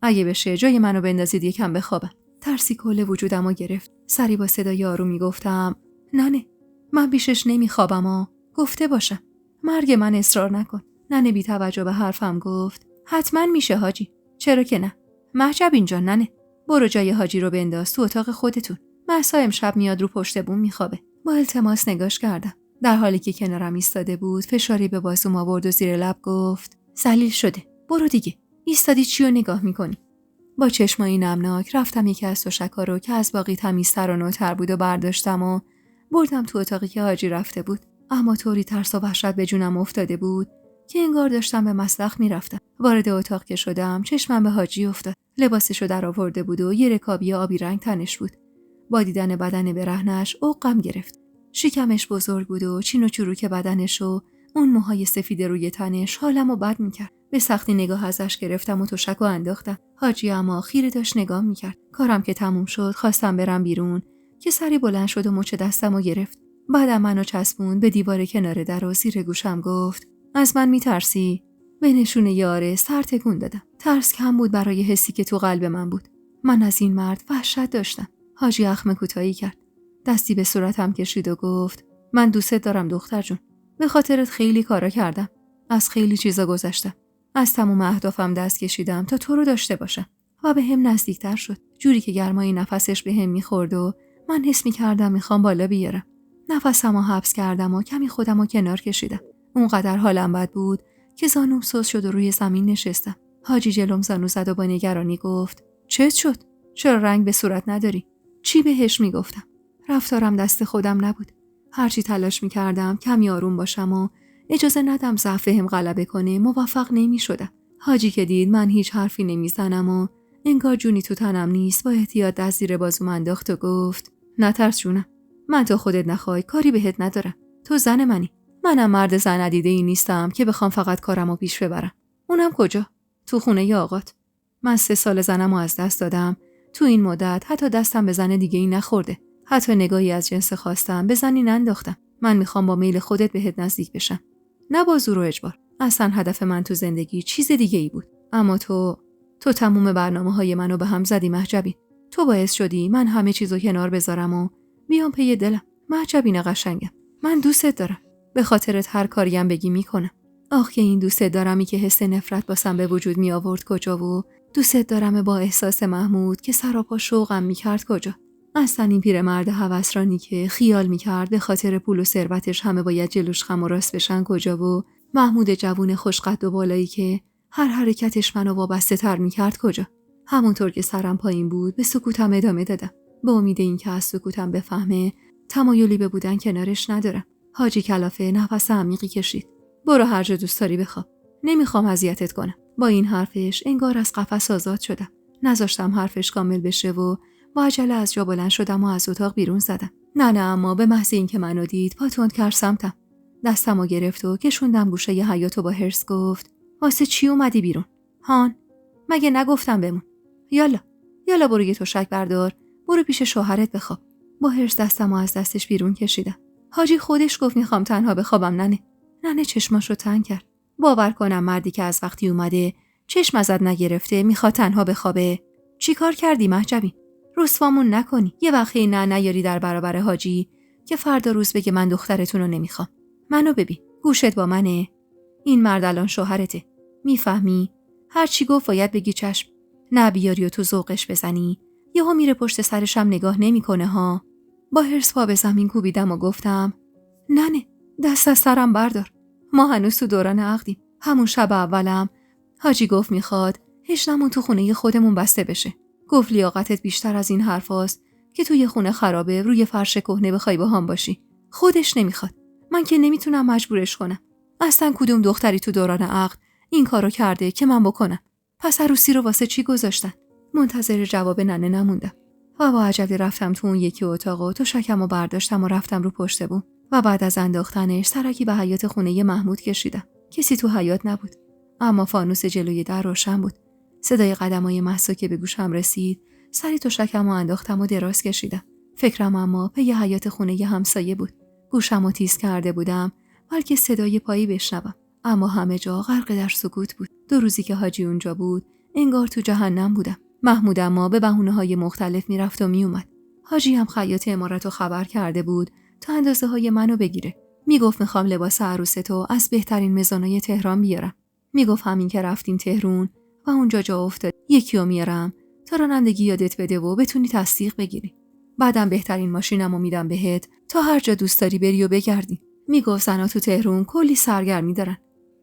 اگه بشه جای منو بندازید یکم بخوابم. ترسی کل وجودمو گرفت. سری با صدای آرومی گفتم ننه من بیشش نمیخوابم گفته باشم. مرگ من اصرار نکن. ننه بی توجه به حرفم گفت حتما میشه حاجی. چرا که نه؟ مهجب اینجا ننه. برو جای حاجی رو بنداز تو اتاق خودتون. مهسا امشب میاد رو پشت بوم میخوابه. با التماس نگاش کردم. در حالی که کنارم ایستاده بود فشاری به بازوم آورد و زیر لب گفت ذلیل شده. برو دیگه. ایستادی چیو نگاه میکنی؟ با چشمایی نمناک رفتم یکی از تشک‌ها رو که از باقی تمیزتر و نوتر بود و برداشتم و بردم تو اتاقی که حاجی رفته بود. اما طوری ترس و وحشت به جونم افتاده بود که انگار داشتم به مسلخ میرفتم. وارد اتاق که شدم چشمم به حاجی افتاد. لباسشو در آورده بود و یه رکابی آبی رنگ تنش بود. با دیدن بدن برهنش عقم گرفت. شکمش بزرگ بود و چین و چروک بدنش و اون موهای سفید روی تنش حالمو بد میکرد. به سختی نگاه ازش گرفتم و تشکو انداختم. حاجی اما خیره داشت نگاه میکرد. کارم که تموم شد خواستم برم بیرون که سری بلند شد و مچ دستمو گرفت. بعدم منو چسبوند به دیوار کنار در و زیر گوشم گفت از من میترسی؟ به نشونه یاره سر تکون دادم. ترس کم بود برای حسی که تو قلب من بود. من از این مرد وحشت داشتم. حاجی اخم کوتاهی کرد. دستی به صورتم کشید و گفت من دوست دارم دختر جون. به خاطرت خیلی کارا کردم. از خیلی چیزا گذشتم. از تمام اهدافم دست کشیدم تا تو رو داشته باشم. و به هم نزدیکتر شد. جوری که گرمای نفسش به هم میخورد و من حس میکردم میخوام بالا بیارم. نفسمو حبس کردم و کمی خودمو کنار کشیدم. اونقدر حالم بد بود که زانوم سوس شد و روی زمین نشستم. حاجی جلوم زانو زد و با نگرانی گفت چت شد؟ چرا رنگ به صورت نداری؟ چی بهش میگفتم؟ رفتارم دست خودم نبود. هرچی تلاش میکردم کمی آروم باشم و اجازه ندم ضعف هم غلبه کنه موفق نمیشدم. حاجی که دید من هیچ حرفی نمیزنم و انگار جونی تو تنم نیست با احتیاط دست زیر بازوم انداخت و گفت نترس جونم. من تو خودت نخوای کاری بهت ندارم. تو زن منی. منم مرد زن ندیده‌ای نیستم که بخوام فقط کارمو پیش ببرم. اونم کجا؟ تو خونه ی آقات. من 3 سال زنمو از دست دادم. تو این مدت حتی دستم به زن دیگه‌ای نخورده. حتی نگاهی از جنس خواستم به زنی ننداختم. من میخوام با میل خودت بهت نزدیک بشم. نه با زور و اجبار. اصلا هدف من تو زندگی چیز دیگه‌ای بود. اما تو تموم برنامه‌های منو به هم زدی مهجبین. تو باعث شدی من همه چیزو کنار بذارم و بیام پی دلم. مهجبین قشنگم. من دوستت دارم. به خاطرت هر کاریم بگی میکنم. آخ که این دوستت دارمی که حس نفرت باسم به وجود می آورد کجا و دوستت دارم با احساس محمود که سراپا شوقم میکرد کجا. اصلا این پیرمرد هوسرانی که خیال میکرد به خاطر پول و ثروتش همه باید جلوش خم و راست بشن کجا و محمود جوون خوشقد و بالایی که هر حرکتش منو وابسته تر میکرد کجا. همونطور که سرم پایین بود به سکوتم ادامه دادم. به امید اینکه از سکوتم بفهمه تمایلی به بودن کنارش ندارم. حاجی کلافه نفس عمیقی کشید. برو هر جا دوست داری بخواب. نمیخوام اذیتت کنم. با این حرفش انگار از قفس آزاد شدم. نذاشتم حرفش کامل بشه و با عجله از جا بلند شدم و از اتاق بیرون زدم. نه اما به محض اینکه منو دید پا تند کرد سمتم. دستمو گرفت و کشوندم گوشه ی حیاط و با حرص گفت واسه چی اومدی بیرون؟ هان مگه نگفتم بمون؟ یالا برو یه تشک بردار. برو پیش شوهرت بخواب. با حرص دستمو از دستش بیرون کشیدم. حاجی خودش گفت میخوام تنها بخوابم. ننه چشماشو تنگ کرد. باور کنم مردی که از وقتی اومده چشم ازت نگرفته میخواد تنها بخوابه. چی کار کردی مهجبین؟ رسوامون نکنی. یه وقتی نه نیاری در برابر حاجی که فردا روز بگه من دخترتون رو نمیخوام. منو ببین. گوشت با منه. این مرد الان شوهرته. میفهمی؟ هر چی گفت باید بگی چشم. نه بیاری و تو ذوقش بزنی. یهو میره پشت سرش هم نگاه نمیکنه ها. با حرص پا به زمین کوبیدم و گفتم ننه دست از سرم بردار. ما هنوز تو دوران عقدیم. همون شب اولم حاجی گفت میخواد هشتمون تو خونه خودمون بسته بشه. گفت لیاقتت بیشتر از این حرفاست که توی خونه خرابه روی فرش کهنه بخوای با هم باشی. خودش نمیخواد. من که نمیتونم مجبورش کنم. اصلا کدوم دختری تو دوران عقد این کارو کرده که من بکنم؟ پس عروسی رو واسه چی گذاشتن؟ منتظر جواب ننه نموندم و با عجله رفتم تو اون یکی اتاق و تشکمو برداشتم و رفتم رو پشت بوم و بعد از انداختنش سرکی به حیاط خونه محمود کشیدم. کسی تو حیاط نبود، اما فانوس جلوی در روشن بود. صدای قدمای مهسا که به گوشم رسید، سری تشکمو انداختم و دراز کشیدم. فکرم اما پی حیاط خونه همسایه بود. گوشمو تیز کرده بودم بلکه صدای پایی بشنوم، اما همه جا غرق در سکوت بود. 2 روزی که حاجی اونجا بود انگار تو جهنم بودم. محمود اما به بهونه‌های مختلف میرفت و میومد. حاجی هم خیاط عمارتو خبر کرده بود تا اندازه‌های منو بگیره. میگفت میخوام لباس عروستو از بهترین مزانای تهران بیارم. میگفت همین که رفتیم تهران و اونجا جا افتاد یکیو میارم تا رانندگی یادت بده و بتونی تصدیق بگیری. بعدم بهترین ماشینمو میدم بهت تا هر جا دوست داری بری و بگردی. میگفت زنا تو تهران کلی سرگرمی دارن.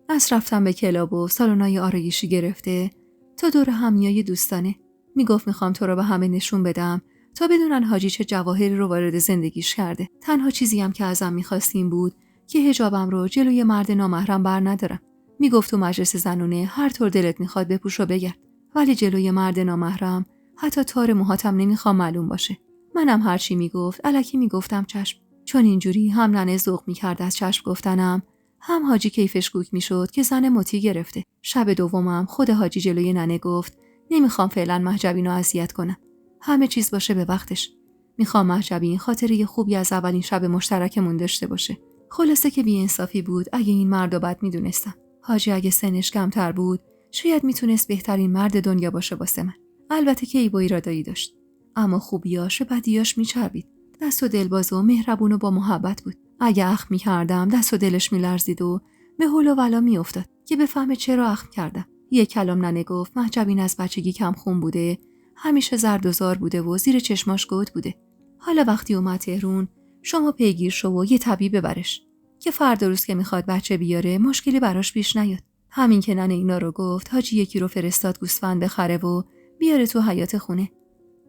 از رفتم به کلاب و سالن‌های آرایشی گرفته تا دور همیای دوستانه. میگفت میخوام تو رو به همه نشون بدم تا بدونن حاجی چه جواهری رو وارد زندگیش کرده. تنها چیزی هم که ازم میخواستیم بود که حجابم رو جلوی مرد نامحرم بر ندارم. میگفت تو مجلس زنونه هر طور دلت میخواد بپوش و بگرد، ولی جلوی مرد نامحرم حتی تار موهاتم نمیخوام معلوم باشه. منم هر چی میگفت الکی میگفتم چشم، چون اینجوری هم ننه ذوق میکرد از چشم گفتنم، هم حاجی کیفش کوک میشد که زن مطیع گرفته. شب دومم خود حاجی جلوی ننه گفت نمیخوام فعلا مهجبینو اذیت کنم. همه چیز باشه به وقتش. میخوام مهجبین خاطره خوبی از اولین شب مشترکمون داشته باشه. خلاصه که بی‌انصافی بود اگه این مردو بد میدونستم. حاجی اگه سنش کمتر بود شاید میتونست بهترین مرد دنیا باشه واسه من. البته که ایبو ایرادایی داشت، اما خوبیاش و بدیاش میچربید. دست و دلباز و مهربون و با محبت بود. اگه اخم میکردم دست و دلش میلرزید و به هول و ولا میافتاد که بفهمه چرا اخم کردم. یک کلام ننه گفت مهجبین از بچگی کم خون بوده، همیشه زرد و زار بوده و زیر چشماش گود بوده. حالا وقتی اومد تهرون شما پیگیر شو و یه طبیب ببرش که فردا روز که میخواد بچه بیاره مشکلی براش پیش نیاد. همین که ننه اینا رو گفت حاجی یکی رو فرستاد گوسفند بخره و بیاره تو حیاط خونه.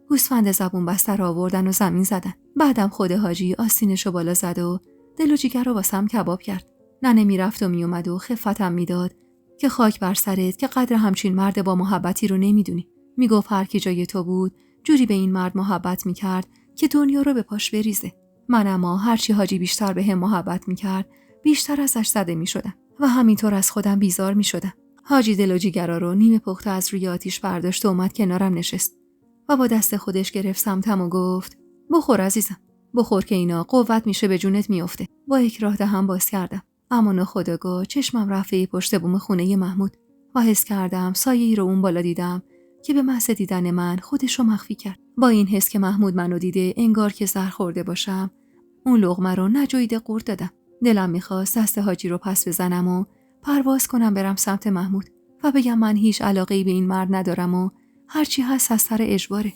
گوسفند زبون بستر آوردن و زمین زدن. بعدم خود حاجی آستینشو بالا زد و دل و جیگر رو واسم کباب کرد. ننه میرفت و میومد و خفتم میداد که خاک بر سرت که قدر همچین مرد با محبتی رو نمیدونی. میگفت هر کی جای تو بود جوری به این مرد محبت میکرد که دنیا رو به پاش بریزه. من اما هرچی حاجی بیشتر به هم محبت میکرد بیشتر ازش زده میشدم و همینطور از خودم بیزار میشدم. حاجی دل و جیگرا رو نیمه پخته از روی آتیش برداشت و اومد کنارم نشست و با دست خودش گرفت سمتم و گفت بخور عزیزم، بخور که اینا قوت میشه به جونت میفته. با اکراه دهان باز کردم، اما ناخودآگاه چشمم رفت به پشت بوم خونه محمود و حس کردم سایه‌ای رو اون بالا دیدم که به محض دیدن من خودش رو مخفی کرد. با این حس که محمود منو دیده انگار که زهر خورده باشم، اون لقمه رو نجویده قورت دادم. دلم میخواست دست حاجی رو پس بزنم و پرواز کنم برم سمت محمود و بگم من هیچ علاقه‌ای به این مرد ندارم و هرچی هست از سر اجباره.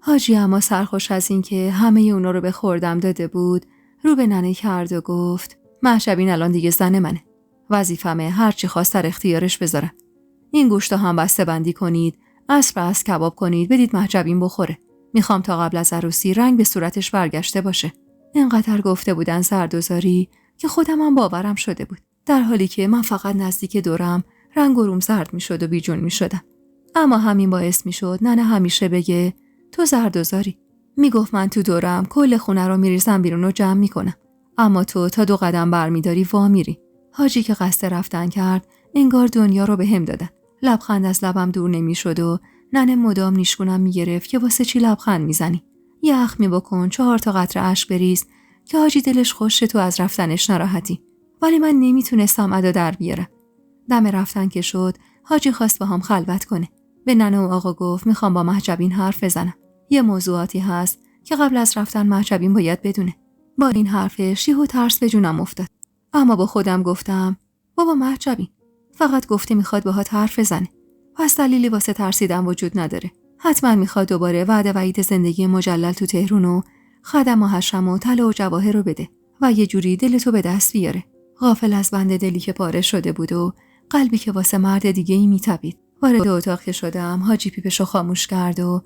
حاجی اما سرخوش از این که همه اونا رو به خوردم داده بود، رو به ننه کرد و گفت مهشبین الان دیگه زن منه. وظیفمه هرچی خواست در اختیارش بذارم. این گوشتا هم بسته بندی کنید، عصر کباب کنید، بدید مهجبین بخوره. میخوام تا قبل از عروسی رنگ به صورتش برگشته باشه. اینقدر گفته بودن سردوزاری که خودم هم باورم شده بود، در حالی که من فقط نزدیک دورم رنگ و روم زرد میشد و بیجون میشدم. اما همین باعث میشد ننه همیشه بگه تو زردوزاری. میگفت من تو دورم کل خونه رو میریزم بیرون و جمع میکنم، اما تو تا 2 قدم برمیداری وا میری. حاجی که قصد رفتن کرد انگار دنیا رو به هم دادن. لبخند از لبم دور نمیشد و ننه مدام نیشگونم میگرفت که واسه چی لبخند میزنی؟ یه اخمی بکن، 4 تا قطره اشک بریز که حاجی دلش خوشه تو از رفتنش ناراحتی. ولی من نمیتونستم ادا در بیارم. دم رفتن که شد، حاجی خواست با هم خلوت کنه. به ننه و آقا گفت میخوام با مهجبین حرف بزنم. یه موضوعاتی هست که قبل از رفتن مهجبین باید بدونه. با این حرفش یهو ترس به جونم افتاد. اما با خودم گفتم بابا مهجبین فقط گفته میخواد باهات حرف بزنه، پس دلیلی واسه ترسیدن وجود نداره. حتما میخواد دوباره وعده وعید زندگی مجلل تو تهران و خدم و حشم و طلا و جواهر رو بده و یه جوری دلتو به دست بیاره. غافل از بند دلی که پاره شده بود و قلبی که واسه مرد دیگه‌ای میتپید. وارد اتاق که شدم، حاجی پیپشو خاموش کرد و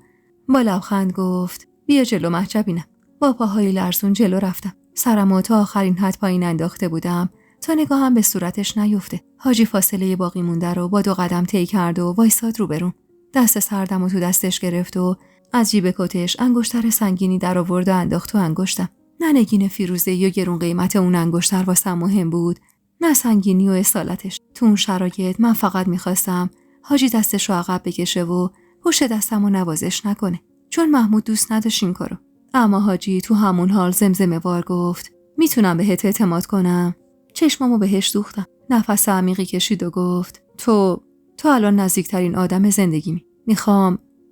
با لبخند گفت بیا جلو مهجبینم. با پاهای لرزون جلو رفتم. سرمو تا آخرین حد پایین انداخته بودم تا نگاهم به صورتش نیفته. حاجی فاصله باقی مونده رو با 2 قدم طی کرد و وایساد روبروم. دست سردم و تو دستش گرفت و از جیب کتش انگشتر سنگینی در آورد و انداخت تو انگشتم. نه نگین فیروزه یا گرون قیمت اون انگشتر واسم مهم بود، نه سنگینی و اصالتش. تو اون شرایط من فقط میخواستم حاجی دستش رو عقب بکشه و پشت دستم رو نوازش نکنه، چون محمود دوست نداشت این کارو. اما حاجی تو همون حال زمزمه وار گفت میتونم بهت اعتماد کنم؟ چشمامو بهش دوختم. نفس عمیقی کشید و گفت تو الان نزدیکترین آدم زندگیمی.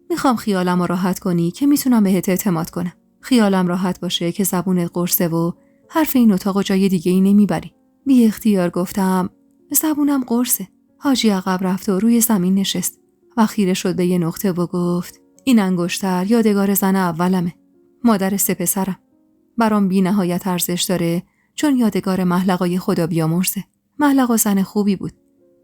میخوام خیالم رو راحت کنی که میتونم بهت اعتماد کنم. خیالم راحت باشه که زبونت قرصه و حرف این اتاق جای دیگه ای نمیبری. بی اختیار گفتم زبونم قرصه. حاجی عقب رفت و روی زمین نشست و خیره شد به یه نقطه و گفت این انگشتر یادگار زن اولمه، مادر 3 پسرم. برام بی نهایت ارزش داره چون یادگار محلقای خدا بیامرزه. محلقا زن خوبی بود.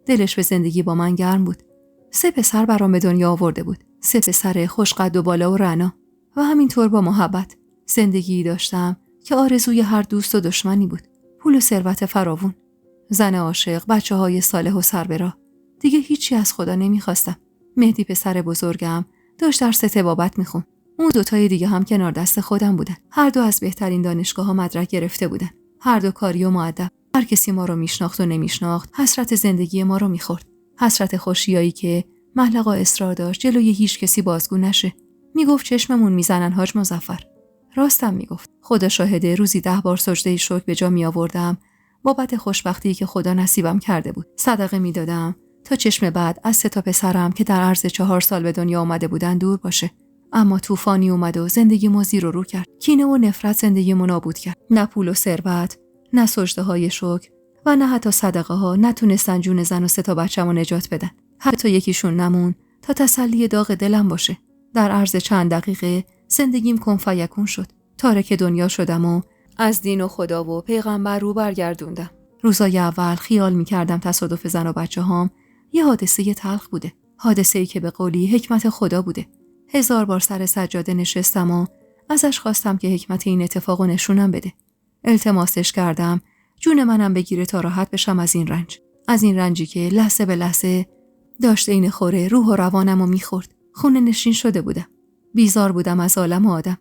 دلش به زندگی با من گرم بود. 3 پسر برام به دنیا آورده بود. 3 پسر خوشقد و بالا و رعنا و همینطور با محبت. زندگی داشتم که آرزوی هر دوست و دشمنی بود. پول و ثروت فراوون. زن عاشق، بچه‌های صالح و سربراه. دیگه هیچی از خدا نمیخواستم. مهدی پسر بزرگم داشت درس طبابت میخوند. اون 2 تای دیگه هم کنار دست خودم بودن. هر دو از بهترین دانشگاه‌ها مدرک گرفته بودن. هر دو کاری و مؤدب. هر کسی ما رو میشناخت و نمیشناخت حسرت زندگی ما رو میخورد. حسرت خوشیایی که محلقا اصرار داشت جلوی هیچ کسی بازگو نشه. میگفت چشممون میزنن حاج مظفر. راستم میگفت. خدا شاهده روزی 10 بار سجده شکر به جا میآوردم بابت خوشبختی که خدا نصیبم کرده بود. صدقه میدادم تا چشم بعد از 3 تا پسرم که در عرض 4 سال به دنیا آمده بودن دور باشه. اما طوفانی اومد و زندگیمو زیر و رو کرد. کینه و نفرت زندگیمو نابود کرد. نه پول و ثروت، نه سجده‌های شکر و نه حتی صدقه ها نتونستن جون زن و 3 تا بچه‌مو نجات بدن. حتی یکیشون نمون تا تسلی داغ دلم باشه. در عرض چند دقیقه زندگیم کن فیکون شد. تارک دنیا شدم و از دین و خدا و پیغمبر رو برگردوندم. روزای اول خیال می‌کردم تصادف زن و بچه‌هام یه حادثه تلخ بوده. حادثه‌ای که به قولی حکمت خدا بوده. 1000 بار سر سجاده نشستم و ازش خواستم که حکمت این اتفاقو نشونم بده. التماسش کردم جون منم بگیره تا راحت بشم از این رنج. از این رنجی که لحظه به لحظه داشت این خوره روح و روانمو میخورد. خونه نشین شده بودم. بیزار بودم از عالم و آدم.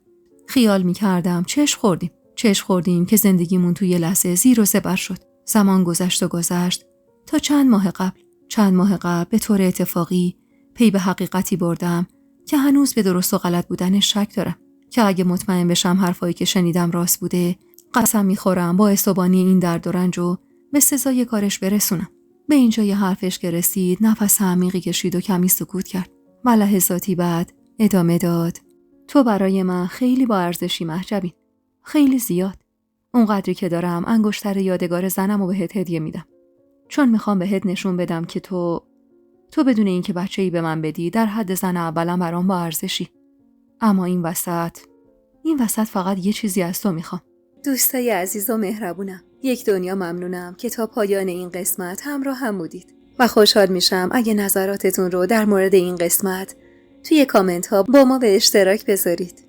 خیال میکردم چشم خوردیم که زندگیمون توی لحظه زیر و زبر شد. زمان گذشت و گذشت تا چند ماه قبل به طور اتفاقی پی به حقیقتی بردم که هنوز به درست و غلط بودنش شک دارم، که اگه مطمئن بشم حرفایی که شنیدم راست بوده، قسم میخورم با استوبانی این درد و رنج رو به سزای کارش برسونم. به اینجای حرفش که رسید نفس عمیقی کشید و کمی سکوت کرد و لحظاتی بعد ادامه داد: تو برای من خیلی با ارزشی مهجبی، خیلی زیاد. اونقدری که دارم انگشتر یادگار زنم رو بهت هدیه میدم، چون میخوام بهت نشون بدم که تو بدون اینکه بچه‌ای به من بدی در حد زن اولم برام با ارزشی. اما این وسط فقط یه چیزی از تو میخوام. دوستای عزیز و مهربونم، یک دنیا ممنونم که تا پایان این قسمت همراه هم بودید و خوشحال میشم اگه نظراتتون رو در مورد این قسمت توی کامنت ها با ما به اشتراک بذارید.